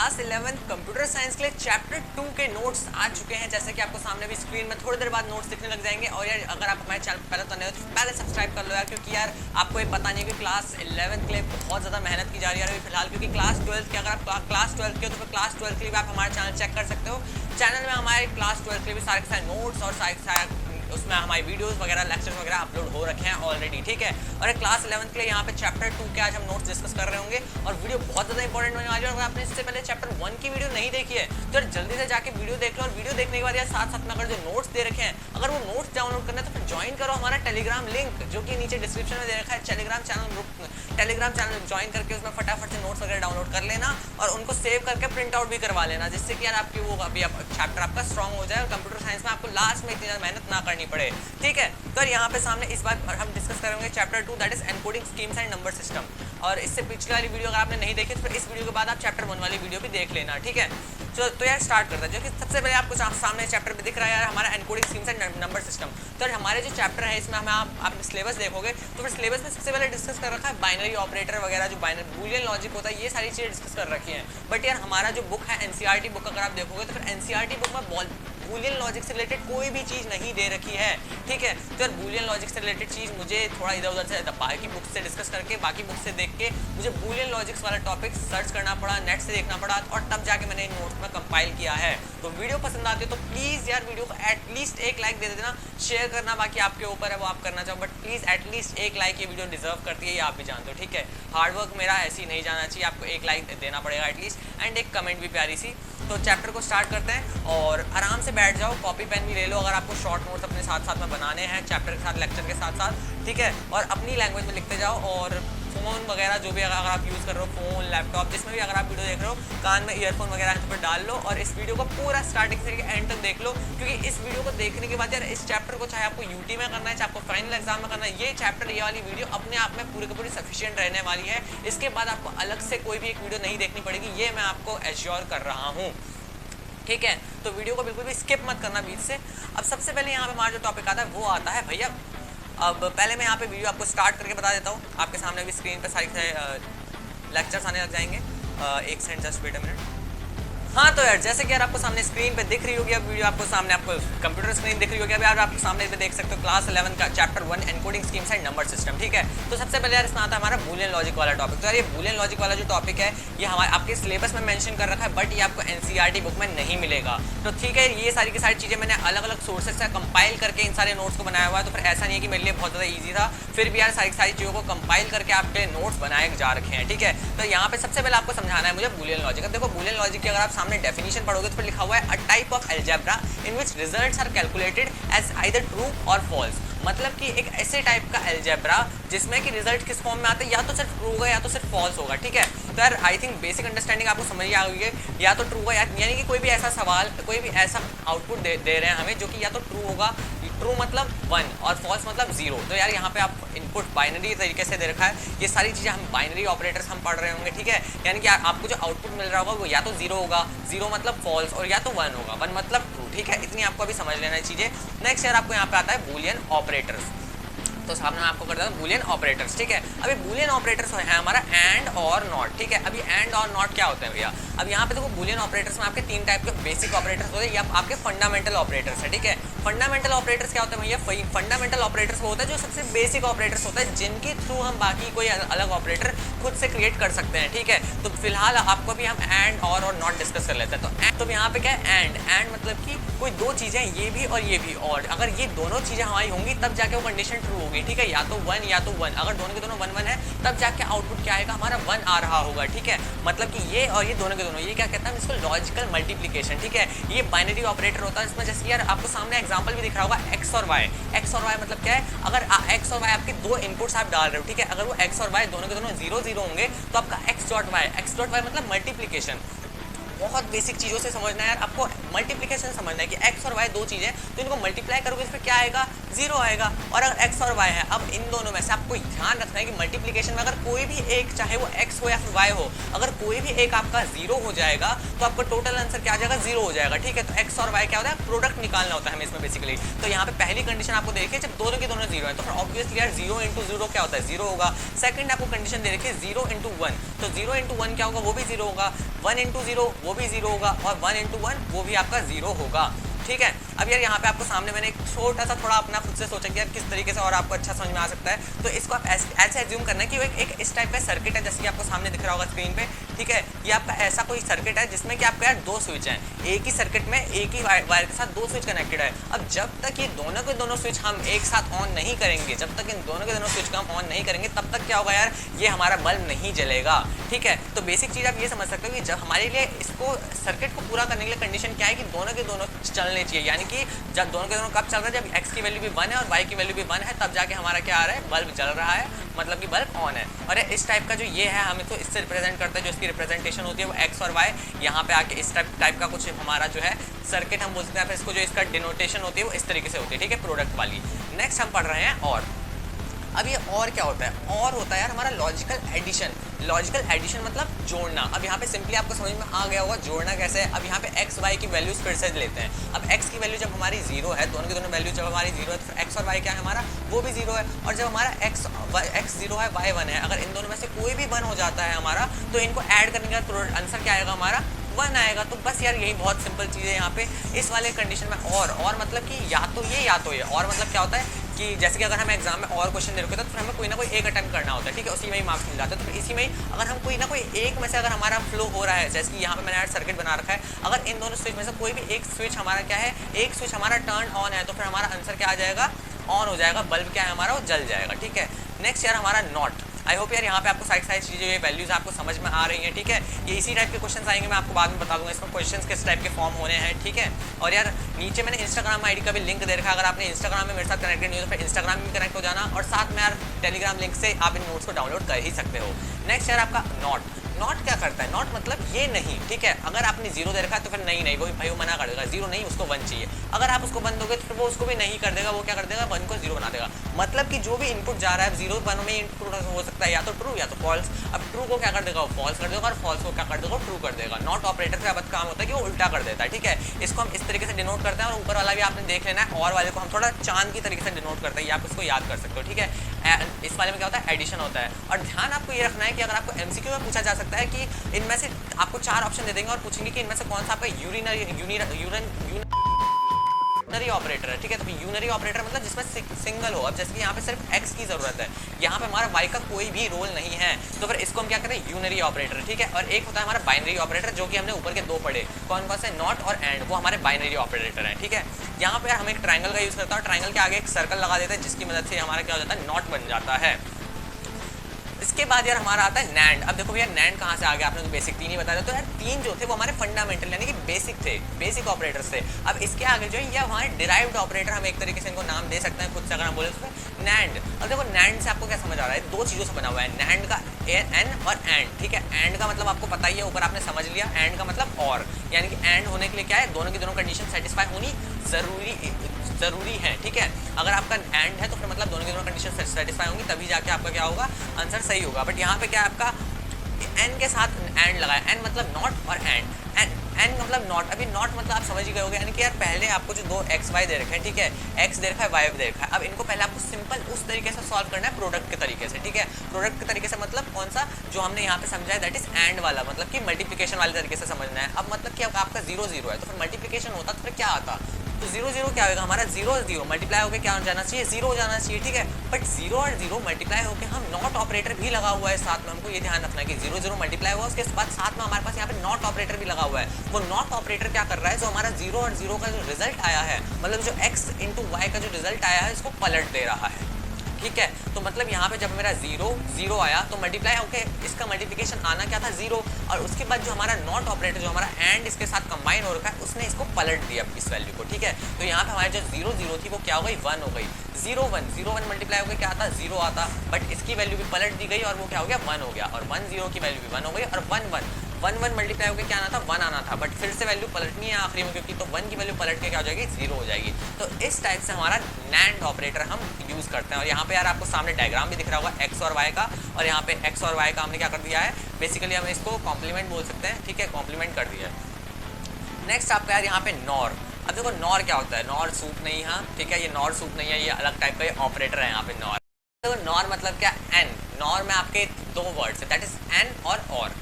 Class 11 computer science के लिए chapter 2 के नोट्स आ चुके हैं। जैसे कि आपको सामने भी स्क्रीन में थोड़ी देर बाद नोट्स दिखने लग जाएंगे। और यार अगर आप हमारे चैनल पहले तो नहीं हो तो पहले सब्सक्राइब कर लो यार, क्योंकि यार आपको ये पता नहीं कि क्लास 11 के लिए बहुत ज़्यादा मेहनत की जा रही है अभी फिलहाल, क्योंकि क्लास 12 के अगर आप क्लास 12 के हो तो फिर क्लास 12 के लिए भी आप हमारे चैनल चेक कर सकते हो। चैनल में हमारे क्लास 12 के लिए भी सारे के सारे नोट्स और सारे उसमें हमारी वीडियोस वगैरह लेक्चर्स वगैरह अपलोड हो रखे हैं ऑलरेडी, ठीक है। और क्लास 11 के लिए यहाँ पे चैप्टर 2 के आज हम नोट्स डिस्कस कर रहे होंगे और वीडियो बहुत ज़्यादा इंपॉर्टेंट होने वाली है। अगर आपने इससे पहले चैप्टर 1 की वीडियो नहीं देखी है तो जल्दी से जाके वीडियो देख लो। और वीडियो देखने के बाद यार साथ साथ में अगर जो नोट्स दे रखे हैं अगर वो नोट्स डाउनलोड करना है तो फिर ज्वाइन करो हमारा टेलीग्राम लिंक, जो कि नीचे डिस्क्रिप्शन में दे रखा है। टेलीग्राम चैनल ज्वाइन करके उसमें फटाफट से नोट्स वगैरह डाउनलोड कर लेना और उनको सेव करके प्रिंट आउट भी करवा लेना, जिससे कि यार आपकी वो अभी चैप्टर आपका स्ट्रॉन्ग हो जाए और कंप्यूटर साइंस में आपको लास्ट में इतनी ज़्यादा मेहनत ना करनी पड़े, ठीक है। तो यहाँ पे सामने इस बार हम डिस्कस करेंगे chapter 2 that is encoding schemes and number system. और इससे पिछली वाली वीडियो अगर आपने नहीं देखी तो फिर इस वीडियो के बाद आप चैप्टर 1 वाली वीडियो भी देख लेना, ठीक है। तो यार स्टार्ट करते हैं। जो कि सबसे पहले आपको सामने चैप्टर पे दिख रहा है यार हमारा encoding schemes and number system. तो हमारे जो चैप्टर है इसमें हमें आप सिलेबस देखोगे तो फिर सिलेबस में सबसे पहले डिस्कस कर रखा है बाइनरी ऑपरेटर वगैरह, जो बाइनरी बूलियन लॉजिक होता है, ये सारी चीज़ें डिस्कस कर रखी हैं। बट यार हमारा जो बुक है एनसीईआरटी बुक अगर आप देखोगे तो फिर एनसीईआरटी बुक में बूलियन लॉजिक से रिलेटेड कोई भी चीज़ नहीं दे रखी है, ठीक है। तो यार बूलियन लॉजिक से रिलेटेड चीज़ मुझे थोड़ा इधर उधर से बाकी बुक से डिस्कस करके बाकी बुक से देख के मुझे बूलियन लॉजिक्स वाला टॉपिक सर्च करना पड़ा, नेट से देखना पड़ा और तब जाके मैंने इन नोट्स में कंपाइल किया है। तो वीडियो पसंद आती है तो प्लीज़ यार वीडियो को एटलीस्ट एक लाइक दे देना। शेयर करना बाकी आपके ऊपर है, वो आप करना चाहो, बट प्लीज़ एटलीस्ट एक लाइक ये वीडियो डिजर्व करती है, ये आप भी जानते हो, ठीक है। हार्डवर्क मेरा ऐसे ही नहीं जाना चाहिए, आपको एक लाइक देना पड़ेगा एटलीस्ट, एंड एक कमेंट भी प्यारी सी। तो चैप्टर को स्टार्ट करते हैं और आराम से बैठ जाओ, कॉपी पेन भी ले लो अगर आपको शॉर्ट नोट्स अपने साथ साथ में बनाने हैं चैप्टर के साथ लेक्चर के साथ साथ, ठीक है। और अपनी लैंग्वेज में लिखते जाओ। और फ़ोन वगैरह जो भी अगर आप यूज़ कर रहे हो, फ़ोन लैपटॉप जिसमें भी अगर आप वीडियो देख रहे हो, कान में ईयरफोन वगैरह है तो फिर डाल लो और इस वीडियो को पूरा स्टार्टिंग से एंड तक देख लो, क्योंकि इस वीडियो को देखने के बाद यार इस चैप्टर को चाहे आपको यूटी में करना है चाहे आपको फाइनल एग्जाम में करना है, ये चैप्टर ये वाली वीडियो अपने आप में पूरी की पूरी सफिशिएंट रहने वाली है। इसके बाद आपको अलग से कोई भी एक वीडियो नहीं देखनी पड़ेगी, ये मैं आपको एश्योर कर रहा हूँ, ठीक है। तो वीडियो को बिल्कुल भी स्किप मत करना बीच से। अब सबसे पहले यहाँ पे हमारा जो टॉपिक आता है वो आता है भैया, अब पहले मैं यहाँ पे वीडियो आपको स्टार्ट करके बता देता हूँ। आपके सामने भी स्क्रीन पर सारे लेक्चर्स आने लग जाएंगे। एक second, just wait a minute. हाँ तो यार जैसे कि यार आपको सामने स्क्रीन पे दिख रही होगी, अब वीडियो आपको सामने आपको कंप्यूटर स्क्रीन दिख रही होगी, अभी यार आपको सामने पे देख सकते हो क्लास 11 का chapter 1 encoding schemes and number system, ठीक है। तो सबसे पहले यार इसमें आता है हमारा बूलियन लॉजिक वाला टॉपिक। तो यार ये बूलियन लॉजिक वाला जो टॉपिक है ये हमारे आपके सिलेबस में मेंशन कर रखा है, बट ये आपको एनसीईआरटी बुक में नहीं मिलेगा। तो ठीक है, ये सारी की सारी चीज़ें मैंने अलग अलग सोर्सेज से कंपाइल करके इन सारे नोट्स को बनाया हुआ है। तो फिर ऐसा नहीं है कि मेरे लिए बहुत ज़्यादा ईजी था, फिर भी यार सारी चीज़ों को कंपाइल करके आपके नोट्स बनाए जा रखे हैं, ठीक है। तो यहाँ पे सबसे पहले आपको समझाना है मुझे बूलियन लॉजिक। देखो बूलियन लॉजिक की अगर आप सामने डेफिनेशन पढ़ोगे तो फिर लिखा हुआ है a type of algebra in which results are calculated as either true or false. मतलब कि एक ऐसे टाइप का अलजेब्रा जिसमें कि रिजल्ट किस फॉर्म में आते हैं, या तो सिर्फ ट्रू होगा या तो सिर्फ फॉल्स होगा, ठीक है। तो यार आई थिंक बेसिक अंडरस्टैंडिंग आपको समझ आ गई है, या तो ट्रू होगा यानी कि कोई भी ऐसा सवाल कोई भी ऐसा आउटपुट दे रहे हैं हमें जो कि या तो ट्रू होगा, ट्रू मतलब 1 और फॉल्स मतलब 0। तो यार यहाँ पे आप इनपुट बाइनरी तरीके से दे रखा है, ये सारी चीज़ें हम बाइनरी ऑपरेटर्स हम पढ़ रहे होंगे, ठीक है। यानी कि आपको जो आउटपुट मिल रहा होगा वो या तो 0 होगा, 0 मतलब फॉल्स, और या तो 1 होगा, 1 मतलब ट्रू, ठीक है। इतनी आपको अभी समझ लेना चीज़ें। नेक्स्ट यार आपको यहाँ पे आता है बूलियन ऑपरेटर्स। तो सामने मैं आपको करता हूँ बूलियन ऑपरेटर्स, ठीक है। अभी बूलियन ऑपरेटर्स है हमारा एंड और नॉट, ठीक है। अभी एंड और नॉट क्या होते हैं भैया, अब यहाँ पे देखो बूलियन ऑपरेटर्स में आपके 3 टाइप के बेसिक ऑपरेटर्स होते हैं, या आपके फंडामेंटल ऑपरेटर्स है, ठीक है। फंडामेंटल ऑपरेटर्स क्या होते हैं भैया, फंडामेंटल ऑपरेटर्स वो होता है जो सबसे बेसिक ऑपरेटर्स होता है, जिनके थ्रू हम बाकी कोई अलग ऑपरेटर खुद से क्रिएट कर सकते हैं, ठीक है। तो फिलहाल आपको भी हम एंड और नॉट डिस्कस कर लेते हैं। तो यहाँ पे क्या है एंड मतलब कि कोई दो चीज़ें ये भी और ये भी, और अगर ये दोनों चीज़ें हमारी होंगी तब जाके वो कंडीशन ट्रू होगी, ठीक है। या तो 1 या तो 1, अगर दोनों के दोनों 1 1 है तब जाके आउटपुट क्या आएगा हमारा 1 आ रहा होगा, ठीक है। मतलब कि ये और ये दोनों के दोनों, ये क्या कहता है इसको लॉजिकल मल्टीप्लिकेशन, ठीक है। ये बाइनरी ऑपरेटर होता है, इसमें जैसे यार आपको सामने एग्जांपल भी दिख रहा होगा एक्स और वाई। एक्स और वाई मतलब क्या है, अगर एक्स और वाई आपके दो इनपुट्स आप डाल रहे हो, ठीक है। अगर वो एक्स और वाई दोनों के दोनों 0 0 होंगे तो आपका एक्स डॉट वाई मतलब मल्टीप्लिकेशन, बहुत बेसिक चीज़ों से समझना है यार, आपको मल्टीप्लिकेशन समझना है कि एक्स और वाई दो चीज़ें, तो इनको मल्टीप्लाई करोगे इस पर क्या आएगा, जीरो आएगा। और अगर एक्स और वाई है, अब इन दोनों में से आपको ध्यान रखना है कि मल्टीप्लिकेशन में अगर कोई भी एक, चाहे वो एक्स हो या फिर वाई हो, अगर कोई भी एक आपका जीरो हो जाएगा तो आपका टोटल आंसर क्या आ जाएगा, जीरो हो जाएगा। ठीक है, तो एक्स और वाई क्या होता है, प्रोडक्ट निकालना होता है हमें इसमें बेसिकली। तो यहाँ पे पहली कंडीशन आपको देखिए, जब दोनों के दोनों जीरो है तो फिर ऑब्वियसली यार जीरो इंटू जीरो क्या होता है, जीरो होगा। सेकंड आपको कंडीशन दे रखी है जीरो इंटू वन, तो जीरो इंटू वन क्या होगा, वो भी जीरो होगा। वन इंटू जीरो वो भी जीरो होगा, और वन इंटू वन वो भी आपका जीरो होगा। ठीक है, अब यार यहाँ पे आपको सामने मैंने एक छोटा सा थोड़ा अपना खुद से सोचा कि यार किस तरीके से और आपको अच्छा समझ में आ सकता है। तो इसको आप ऐसे एज्यूम करना है कि वो एक इस टाइप का सर्किट है, जैसे कि आपको सामने दिख रहा होगा स्क्रीन पे। ठीक है, ये आपका ऐसा कोई सर्किट है जिसमें कि आपका यार दो स्विच हैं, एक ही सर्किट में एक ही वायर के साथ दो स्विच कनेक्टेड है। अब जब तक ये दोनों के दोनों स्विच हम एक साथ ऑन नहीं करेंगे, जब तक इन दोनों के दोनों स्विच को हम ऑन नहीं करेंगे, तब तक क्या होगा यार, ये हमारा बल्ब नहीं जलेगा। ठीक है, तो बेसिक चीज़ आप ये समझ सकते हो कि जब हमारे लिए इसको सर्किट को पूरा करने के लिए कंडीशन क्या है कि दोनों के दोनों चलने चाहिए, यानी कि जब दोनों के दोनों कब चल रहा है, जब एक्स की वैल्यू भी 1 है और वाई की वैल्यू भी 1 है, तब जाके हमारा क्या आ रहा है, बल्ब जल रहा है, मतलब कि बल्ब ऑन है। और इस टाइप का जो ये है, हमें तो इससे रिप्रेजेंट करता है, जो इसकी रिप्रेजेंटेशन होती है वो एक्स और वाई, यहाँ पे आके इस टाइप का कुछ हमारा जो है सर्किट हम बोलते हैं, फिर इसको जो इसका डिनोटेशन होती है वो इस तरीके से होती है। ठीक है, प्रोडक्ट वाली। नेक्स्ट हम पढ़ रहे हैं और। अब ये और क्या होता है, और होता है यार हमारा लॉजिकल एडिशन। लॉजिकल एडिशन मतलब जोड़ना। अब यहाँ पे सिंपली आपको समझ में आ गया होगा जोड़ना कैसे है। अब यहाँ पे एक्स वाई की वैल्यूज फिर से लेते हैं। अब एक्स की वैल्यू जब हमारी जीरो है, दोनों की दोनों वैल्यू जब हमारी जीरो है, तो फिर एक्स और वाई क्या है हमारा, वो भी जीरो है। और जब हमारा एक्स जीरो है, वाई वन है, अगर इन दोनों में से कोई भी वन हो जाता है हमारा, तो इनको ऐड करने के बाद आंसर क्या आएगा हमारा, वन आएगा। तो बस यार यही बहुत सिंपल चीज़ है यहाँ पे इस वाले कंडीशन में। और मतलब कि या तो ये, और मतलब क्या होता है कि जैसे कि अगर हम एग्जाम में और क्वेश्चन दे रखे हैं तो फिर हमें कोई ना कोई एक अटेम्प्ट करना होता है। ठीक है, उसी में ही मार्क्स मिल जाते हैं। तो फिर इसी में ही अगर हम कोई ना कोई एक में से अगर हमारा फ्लो हो रहा है, जैसे कि यहाँ पे मैंने सर्किट बना रखा है, अगर इन दोनों स्विच में से कोई भी एक स्विच हमारा क्या है, एक स्विच हमारा टर्न ऑन है, तो फिर हमारा आंसर क्या आ जाएगा, ऑन हो जाएगा, बल्ब क्या है हमारा, वो जल जाएगा। ठीक है, नेक्स्ट यार हमारा नॉट। आई होप यार यहाँ पे आपको सारी चीज़ें, ये वैल्यूज आपको समझ में आ रही हैं। ठीक है, ये इसी टाइप के क्वेश्चन आएंगे, मैं आपको बाद में बता दूंगा इसमें क्वेश्चन किस टाइप के फॉर्म होने हैं। ठीक है, और यार नीचे मैंने इंस्टाग्राम आईडी का भी लिंक दे रखा है, अगर आपने इंस्टाग्राम में मेरे साथ कनेक्टेड नहीं हो तो फिर इंस्टाग्राम में भी कनेक्ट हो जाना, और साथ में यार टेलीग्राम लिंक से आप इन नोट्स को डाउनलोड कर ही सकते हो। नेक्स्ट यार आपका नॉट। नॉट क्या करता है, नॉट मतलब ये नहीं। ठीक है, अगर आपने जीरो दे रखा है तो फिर नहीं वो भाई वो मना कर देगा, जीरो नहीं उसको वन चाहिए। अगर आप उसको वन दोगे तो फिर वो उसको भी नहीं कर देगा, वो क्या कर देगा, वन को जीरो बना देगा। मतलब कि जो भी इनपुट जा रहा है जीरो वन में इनपुट हो सकता है या तो ट्रू या तो फॉल्स। अब ट्रू को क्या कर देगा, वो फॉल्स कर देगा, और फॉल्स को क्या कर देगा, ट्रू कर देगा। नॉट ऑपरेटर का अब काम होता है कि वो उल्टा कर देता है। ठीक है, इसको हम इस तरीके से डिनोट करते हैं, और ऊपर वाला भी आपने देख लेना है, और वाले को हम थोड़ा चांद की तरीके से डिनोट करते हैं, आप इसको याद कर सकते हो। ठीक है, इस वाले में क्या होता है, एडिशन होता है। और ध्यान आपको ये रखना है कि अगर आपको एमसीक्यू में पूछा जा सकता है कि इनमें से आपको चार ऑप्शन दे देंगे और पूछेंगे कि इनमें से कौन सा आपका यूनरी ऑपरेटर है। ठीक है, तो यूनरी ऑपरेटर मतलब जिसमें सिंगल हो। अब जैसे कि यहाँ पे सिर्फ एक्स की जरूरत है, यहाँ पे हमारा वाई का कोई भी रोल नहीं है, तो फिर इसको हम क्या करते हैं, यूनरी ऑपरेटर। ठीक है, और एक होता है हमारा बाइनरी ऑपरेटर, जो कि हमने ऊपर के दो पढ़े, कौन कौन से, नॉट और एंड, वो हमारे बाइनरी ऑपरेटर हैं। ठीक है, यहाँ पे हम एक ट्राइंगल का यूज करता है, ट्राइंगल के आगे एक सर्कल लगा देते हैं, जिसकी मदद से हमारा क्या हो जाता है, नॉट बन जाता है। इसके बाद यार हमारा आता है नैंड। अब देखो भैया नैंड कहाँ से आ गया, आपने तो बेसिक तीन ही बताया था। तो यार तीन जो थे वो हमारे फंडामेंटल यानी कि बेसिक थे, बेसिक ऑपरेटर्स थे। अब इसके आगे जो है ये हमारे डिराइव्ड ऑपरेटर, हम एक तरीके से इनको नाम दे सकते हैं खुद से अगर हम बोले तो नैंड। अब देखो नैंड से आपको क्या समझ आ रहा है, दो चीज़ों से बना हुआ है नैंड का, एन और एंड। ठीक है, एंड का मतलब आपको पता ही है, ऊपर आपने समझ लिया, एंड का मतलब और, यानी कि एंड होने के लिए क्या है, दोनों की दोनों कंडीशन सेटिस्फाई होनी जरूरी है। ठीक है, अगर आपका एंड है तो फिर मतलब दोनों की दोनों कंडीशन सेटिस्फाई होंगी, तभी जाके आपका क्या होगा, आंसर सही होगा। बट यहाँ पे क्या है, आपका एन के साथ एंड लगा है, एन मतलब नॉट और एंड, एन मतलब नॉट। अभी नॉट मतलब आप समझ ही गए होंगे, यानी कि यार पहले आपको जो दो एक्स वाई दे रखे हैं, ठीक है, एक्स दे रखा है, वाई दे रखा है। अब इनको पहले आपको सिंपल उस तरीके से सॉल्व करना है, प्रोडक्ट के तरीके से। ठीक है, प्रोडक्ट के तरीके से मतलब कौन सा, जो हमने यहाँ पे समझा है, दैट इज एंड वाला, मतलब कि मल्टीप्लिकेशन वाले तरीके से समझना है। अब मतलब कि आपका जीरो जीरो है, तो फिर मल्टीप्लिकेशन होता तो फिर क्या आता, तो जीरो जीरो क्या होगा हमारा, जीरो जीरो मल्टीप्लाई होकर क्या हो जाना चाहिए, जीरो हो जाना चाहिए। ठीक है, बट जीरो और जीरो मल्टीप्लाई होकर हम नॉट ऑपरेटर भी लगा हुआ है साथ में, हमको ये ध्यान रखना है कि जीरो जीरो मल्टीप्लाई हुआ, उसके बाद साथ में हमारे पास यहाँ पे नॉट ऑपरेटर भी लगा हुआ है। वो नॉट ऑपरेटर क्या कर रहा है, जो हमारा जीरो और जीरो का जो रिजल्ट आया है, मतलब जो एक्स इंटू वाई का जो रिजल्ट आया है, इसको पलट दे रहा है। ठीक है, तो मतलब यहाँ पे जब मेरा जीरो जीरो आया तो मल्टीप्लाई ओके, इसका मल्टीप्लिकेशन आना क्या था, जीरो, और उसके बाद जो हमारा नॉट ऑपरेटर जो हमारा एंड इसके साथ कंबाइन हो रखा है, उसने इसको पलट दिया इस वैल्यू को। ठीक है, तो यहाँ पे हमारी जो जीरो जीरो थी वो क्या हो गई, वन हो गई। जीरो वन मल्टीप्लाई हो गया, क्या आता, जीरो आता, बट इसकी वैल्यू भी पलट दी गई और वो क्या हो गया, वन हो गया, और वन जीरो की वैल्यू भी वन हो गई, और one one one one multiply होकर क्या आना था, 1 आना था, बट फिर से वैल्यू पलटनी है आखिरी में, क्योंकि तो 1 की वैल्यू पलट के क्या हो जाएगी, 0 हो जाएगी। तो इस टाइप से हमारा NAND ऑपरेटर हम यूज़ करते हैं। और यहाँ पे यार आपको सामने डायग्राम भी दिख रहा होगा x और y का, और यहाँ पे x और y का हमने क्या कर दिया है, बेसिकली हम इसको कॉम्प्लीमेंट बोल सकते हैं, ठीक है, कॉम्प्लीमेंट कर दिया है। नेक्स्ट आपका यार यहाँ पे नॉर। अब देखो नॉर क्या होता है, नॉर सूप नहीं, हाँ ठीक है, ये नॉर सूप नहीं है, ये अलग टाइप का ये ऑपरेटर है यहाँ पे नॉर। तो नॉर मतलब क्या, एन, नॉर में आपके 2 वर्ड्स है, दैट इज एन और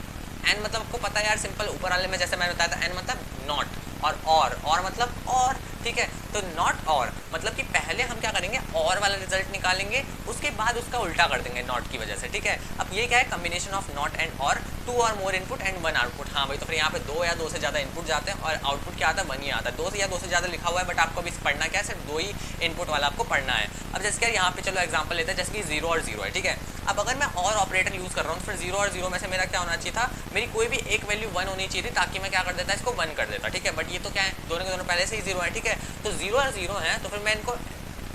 एन मतलब आपको पता है यार, सिंपल ऊपर वाले में जैसे मैंने बताया था, एन मतलब नॉट, और मतलब और, ठीक है। तो नॉट और मतलब कि पहले हम क्या करेंगे, और वाला रिजल्ट निकालेंगे, उसके बाद उसका उल्टा कर देंगे नॉट की वजह से, ठीक है। अब ये क्या है, कॉम्बिनेशन ऑफ नॉट एंड और, 2 और मोर इनपुट एंड 1 आउटपुट। हाँ भाई, तो फिर यहाँ पे 2 या 2 से ज़्यादा इनपुट जाते हैं और आउटपुट क्या आता है, 1 ही आता है। 2 से या 2 से ज़्यादा लिखा हुआ है, बट आपको अभी पढ़ना क्या है, सिर्फ 2 ही इनपुट वाला आपको पढ़ना है। अब जैसे कि यहाँ पे चलो एग्जाम्पल लेते हैं, जैसे कि 0 और 0 है, ठीक है। अब अगर मैं और ऑपरेटर यूज़ कर रहा हूँ, फिर 0 और 0 में से मेरा क्या होना चाहिए था, मेरी कोई भी एक वैल्यू 1 होनी चाहिए थी, ताकि मैं क्या कर देता, इसको 1 कर देता, ठीक है। बट ये तो क्या है, दोनों के दोनों पहले से ही 0 है, ठीक है। तो 0 और 0 है, तो फिर मैं इनको,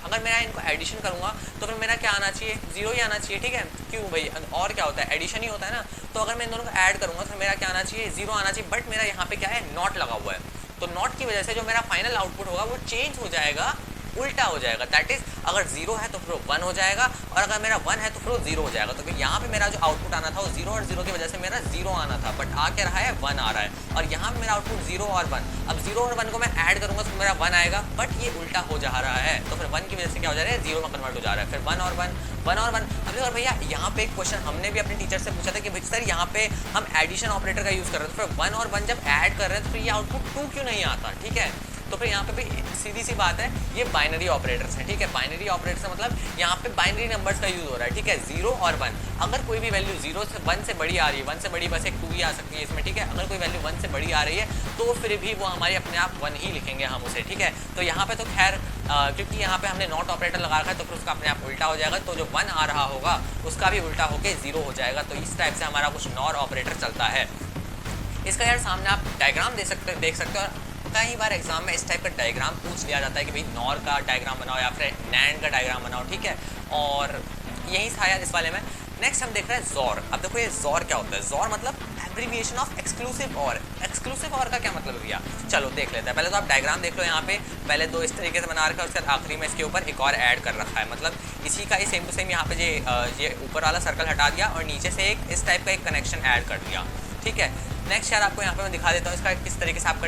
अगर मैं इनको एडिशन करूंगा तो फिर मेरा क्या आना चाहिए, 0 ही आना चाहिए, ठीक है। क्यों भाई, और क्या होता है, एडिशन ही होता है ना। तो अगर मैं इन दोनों को ऐड करूंगा तो मेरा क्या आना चाहिए, 0 आना चाहिए, बट मेरा यहाँ पे क्या है, नॉट लगा हुआ है। तो नॉट की वजह से जो मेरा फाइनल आउटपुट होगा वो चेंज हो जाएगा, उल्टा हो जाएगा। दैट इज, अगर 0 है तो फिर 1 हो जाएगा, और अगर मेरा 1 है तो फिर 0 हो जाएगा। तो फिर यहाँ पे मेरा जो आउटपुट आना था वो 0 और 0 की वजह से मेरा 0 आना था, बट आ क्या रहा है, 1 आ रहा है। और यहाँ पे मेरा आउटपुट 0 और 1, अब 0 और 1 को मैं ऐड करूंगा तो मेरा 1 आएगा, बट ये उल्टा हो जा रहा है। तो फिर 1 की वजह से क्या हो जा रहा है, 0 में कन्वर्ट हो जा रहा है, फिर 1 और 1, 1 और 1। अब देखो भैया, यहाँ पे एक क्वेश्चन हमने भी अपने टीचर से पूछा था कि भाई सर यहाँ पे हम एडिशन ऑपरेटर का यूज़ कर रहे हैं, तो फिर 1 और 1 जब ऐड कर रहे हैं तो फिर ये आउटपुट 2 क्यों नहीं आता, ठीक है। तो फिर यहाँ पे भी सीधी सी बात है, ये बाइनरी ऑपरेटर्स हैं, ठीक है। बाइनरी ऑपरेटर्स मतलब यहाँ पे बाइनरी नंबर्स का यूज़ हो रहा है, ठीक है। 0 और 1, अगर कोई भी वैल्यू 0 से 1 से बड़ी आ रही है, 1 से बड़ी बस एक 2 ही आ सकती है इसमें, ठीक है। अगर कोई वैल्यू 1 से बड़ी आ रही है तो फिर भी वो हमारे अपने आप 1 ही लिखेंगे हम उसे, ठीक है। तो यहाँ पे तो खैर क्योंकि यहाँ पे हमने नॉट ऑपरेटर लगा रखा है तो फिर उसका अपने आप उल्टा हो जाएगा, तो जो 1 आ रहा होगा उसका भी उल्टा होके 0 हो जाएगा। तो इस टाइप से हमारा कुछ नॉर ऑपरेटर चलता है। इसका यार सामने आप डायग्राम देख सकते हो, और कई बार एग्जाम में इस टाइप का डायग्राम पूछ लिया जाता है कि भाई नॉर का डायग्राम बनाओ या फिर नैंड का डायग्राम बनाओ, ठीक है। और यही था यार इस वाले में। नेक्स्ट हम देख रहे हैं ज़ोर। अब देखो ये ज़ोर क्या होता है, ज़ोर मतलब एब्रीविएशन ऑफ एक्सक्लूसिव और। एक्सक्लूसिव और का क्या मतलब भैया, चलो देख लेते हैं। पहले तो आप डायग्राम देख लो, यहाँ पे पहले 2 इस तरीके से बना रखा है, उसके बाद आखिरी में इसके ऊपर एक और ऐड कर रखा है, मतलब इसी का ही सेम टू सेम यहाँ पे ये ऊपर वाला सर्कल हटा दिया और नीचे से एक इस टाइप का एक कनेक्शन ऐड कर दिया, ठीक है। नेक्स्ट यार आपको यहाँ पे मैं दिखा देता हूँ इसका किस तरीके से आपका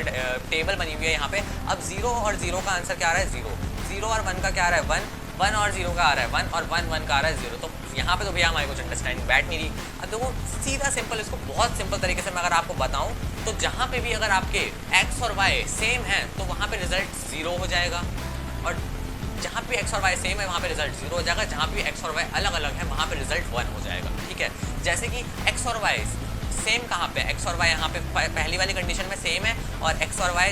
टेबल बनी हुई है यहाँ पे। अब 0 और 0 का आंसर क्या आ रहा है, 0, 0 और 1 का क्या आ रहा है, 1, 1 और 0 का आ रहा है 1, और 1, 1 का आ रहा है 0। तो यहाँ पे तो भैया हमारे कुछ अंडरस्टैंडिंग बैठ नहीं रही। अब देखो सीधा सिंपल, इसको बहुत सिंपल तरीके से मैं अगर आपको बताऊँ तो जहाँ पे भी अगर आपके x और y सेम है तो वहाँ पे रिजल्ट 0 हो जाएगा, और जहाँ पे x और y सेम है वहाँ पे रिजल्ट 0 हो जाएगा, जहाँ पे x और y अलग अलग है वहाँ पे रिजल्ट 1 हो जाएगा, ठीक है। जैसे कि x और y सेम कहाँ पे, x और y यहाँ पे पहली वाली कंडीशन में सेम है, और x और y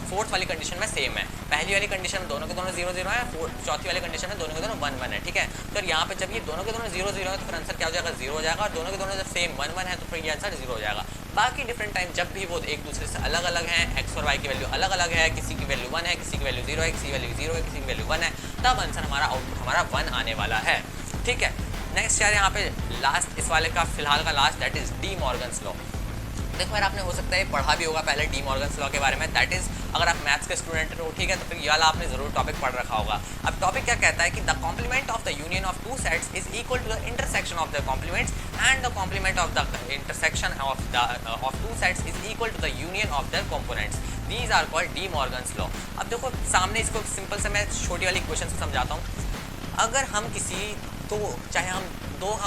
फोर्थ वाली कंडीशन में सेम है। पहली वाली कंडीशन में दोनों के दोनों 0 0 है, चौथी वाली कंडीशन में दोनों के दोनों 1 1 है, ठीक है। तो यहाँ पे जब ये दोनों के दोनों 0 0 है तो फिर आंसर क्या हो जाएगा, 0 हो जाएगा, और दोनों के दोनों जब सेम 1 1 है तो फिर ये आंसर 0 हो जाएगा। बाकी डिफरेंट टाइम जब भी वो एक दूसरे से अलग अलग हैं, x और y की वैल्यू अलग अलग है, किसी की वैल्यू 1 है, किसी की वैल्यू 0 है, किसी की वैल्यू 0 है, किसी की वैल्यू 1 है, तब आंसर हमारा आउटपुट हमारा 1 आने वाला है, ठीक है। नेक्स्ट यार यहाँ पे लास्ट इस वाले का फिलहाल का last, that is D Morgan's law. देखो यार आपने हो सकता है पढ़ा भी होगा पहले डी मॉर्गन्स लॉ के बारे में, दैट इज अगर आप मैथ्स के स्टूडेंट हो, ठीक है, तो फिर ये वाला आपने जरूर टॉपिक पढ़ रखा होगा। अब टॉपिक क्या कहता है कि the complement of the union of 2 sets is equal to the intersection of the complements and the complement of the intersection of 2 sets is equal to the union of the components. These are called De Morgan's law. अब देखो सामने इसको simple से मैं छोटी वाली equation से समझाता हूँ। अगर हम किसी तो चाहे हम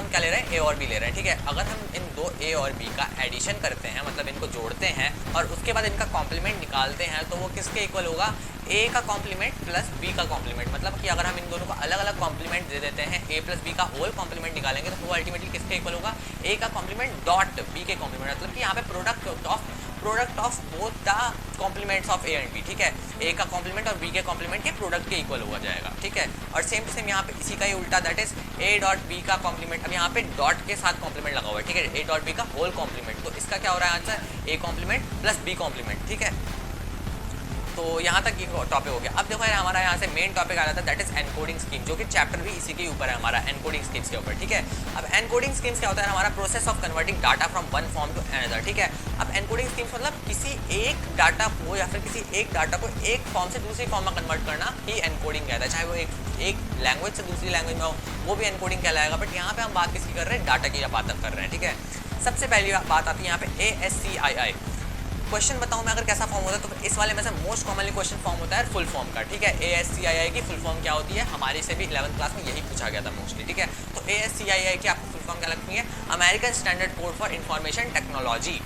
क्या ले रहे हैं, ए और बी ले रहे हैं, ठीक है। अगर हम इन 2 ए और बी का एडिशन करते हैं, मतलब इनको जोड़ते हैं और उसके बाद इनका कॉम्प्लीमेंट निकालते हैं, तो वो किसके इक्वल होगा, ए का कॉम्प्लीमेंट प्लस बी का कॉम्प्लीमेंट। मतलब कि अगर हम इन दोनों को अलग अलग कॉम्प्लीमेंट दे देते हैं, ए प्लस बी का होल कॉम्प्लीमेंट निकालेंगे तो वो अल्टीमेटली किसके इक्वल होगा, ए का कॉम्प्लीमेंट डॉट बी के कॉम्प्लीमेंट। मतलब कि यहाँ पे product of both the complements of A and B, ठीक है। ए का कॉम्प्लीमेंट और बी के कॉम्प्लीमेंट के प्रोडक्ट के इक्वल हो जाएगा, ठीक है। और सेम टू सेम यहाँ पे इसी का ही उल्टा, that is A dot B का कॉम्प्लीमेंट। अब यहाँ पे डॉट के साथ कॉम्प्लीमेंट लगा हुआ है, ठीक है, ए डॉट बी का होल कॉम्प्लीमेंट। तो इसका क्या हो रहा है answer, A complement plus B complement, ठीक है। तो यहाँ तक ये टॉपिक हो गया। अब देखो यार हमारा यहाँ से मेन टॉपिक आ जाता है दैट इज एनकोडिंग स्कीम, जो कि चैप्टर भी इसी के ऊपर है हमारा, एनकोडिंग स्कीम्स के ऊपर, ठीक है। अब एनकोडिंग स्कीम्स क्या होता है, हमारा process of converting data from one form to another, ठीक है। अब एनकोडिंग स्कीम्स मतलब किसी एक डाटा को या फिर किसी एक डाटा को एक फॉर्म से दूसरी फॉर्म में कन्वर्ट करना ही एनकोडिंग कहता है, चाहे वो एक लैंग्वेज से दूसरी लैंग्वेज में हो, वो भी एनकोडिंग कहलाएगा। बट यहाँ पे हम बात किसकी कर रहे हैं, डाटा की बात कर रहे हैं, ठीक है। सबसे पहली बात आती है यहाँ पे ASCII। क्वेश्चन बताऊं मैं अगर कैसा फॉर्म होता है, तो इस वाले में से मोस्ट कॉमनली क्वेश्चन फॉर्म होता है फुल फॉर्म का, ठीक है। ASCII की फुल फॉर्म क्या होती है, हमारी से भी 11th क्लास में यही पूछा गया था मोस्टली, ठीक है। तो ASCII की आपको फुल फॉर्म क्या लगती है, American standard code for information technology.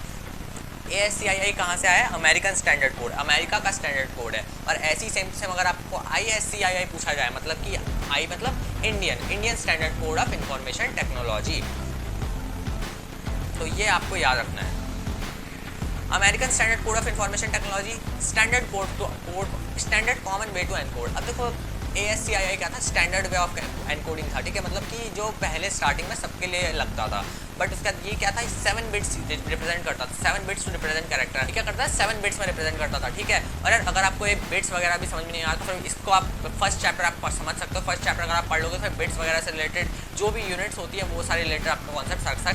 ASCII कहाँ से आया है, अमेरिकन स्टैंडर्ड कोड, अमेरिका का स्टैंडर्ड कोड है। और ऐसी सेम सेम अगर आपको ISCII पूछा जाए, मतलब कि आई मतलब Indian standard code of information technology, तो ये आपको याद रखना है। American standard code of information technology, standard common way to encode. अब देखो ASCII क्या था, स्टैंडर्ड वे ऑफ एनकोडिंग था, ठीक है। मतलब कि जो पहले स्टार्टिंग में सबके लिए लगता था, बट उसका ये क्या था, 7 बिट्स रिप्रेजेंट करता था, 7 बिट्स टू रिप्रेजेंट कैरेक्टर, क्या करता है 7 बिट्स में रिप्रेजेंट करता था, ठीक है। और अगर आपको ये बिट्स वगैरह भी समझ में नहीं आता, तो फिर इसको आप फर्स्ट चैप्टर आप समझ सकते हो। फर्स्ट चैप्टर अगर आप पढ़ लोगे तो फिर बिट्स वगैरह से रिलेटेड जो भी यूनिट्स होती है वो सारे रिलेटेड आपका कॉन्सेप्ट साथ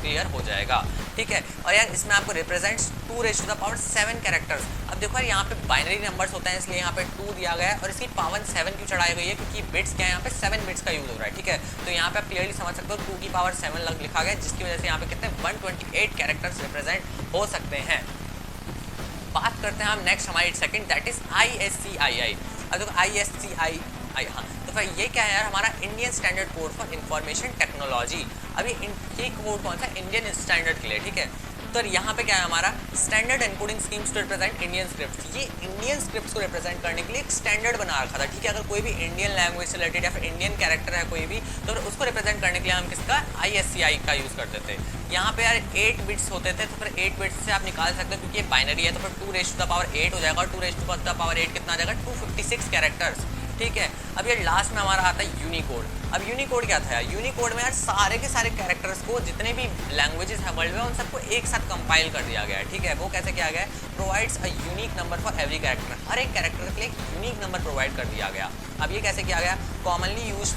क्लियर हो जाएगा, ठीक है। और यार इसमें आपको रिप्रेजेंट्स 2⁻⁷ कैरेक्टर्स। अब देखो यार यहाँ पे बाइनरी नंबर्स होते हैं, इसलिए यहाँ पे 2 दिया गया है, और इसकी पावर 7 क्यों चढ़ाई गई है, क्योंकि बिट्स क्या है यहाँ पे 7 बिट्स का यूज हो रहा है, ठीक है। तो यहाँ पे आप क्लियरली समझ सकते हो 2 की पावर 7 लिखा गया है, जिसकी वजह से यहाँ पे कितने 128 कैरेक्टर्स रिप्रेजेंट हो सकते हैं। बात करते हैं हम नेक्स्ट हमारी सेकंड, दैट इज ISCII। अब देखो ISCII, हाँ, तो फिर ये क्या है यार, हमारा Indian standard code for information technology. अभी ये कोड कौन सा, इंडियन स्टैंडर्ड के लिए, ठीक है। तो यहाँ पे क्या है हमारा, standard encoding schemes to represent Indian script. ये इंडियन स्क्रिप्ट्स को रिप्रेजेंट करने के लिए एक स्टैंडर्ड बना रखा था, ठीक है। अगर कोई भी इंडियन लैंग्वेज से रिलेटेड या फिर इंडियन कैरेक्टर है कोई भी, तो उसको रिप्रेजेंट करने के लिए हम किसका, ISCII का यूज़ करते थे। यहाँ पे यार 8 बिट्स होते थे, तो फिर 8 बिट्स से आप निकाल सकते हो, क्योंकि ये बाइनरी है, तो फिर 2⁸ हो जाएगा, और 2⁸ कितना आ जाएगा, 256 कैरेक्टर्स, ठीक है। अब ये लास्ट में हमारा आता है यूनिकोड। अब यूनिकोड क्या था यार, यूनिकोड में यार सारे के सारे कैरेक्टर्स को, जितने भी लैंग्वेजेस हैं वर्ल्ड में, उन सबको एक साथ कंपाइल कर दिया गया है, ठीक है। वो कैसे किया गया है, provides a unique number for every character, हर एक कैरेक्टर के लिए एक यूनिक नंबर प्रोवाइड कर दिया गया। अब ये कैसे किया गया, commonly use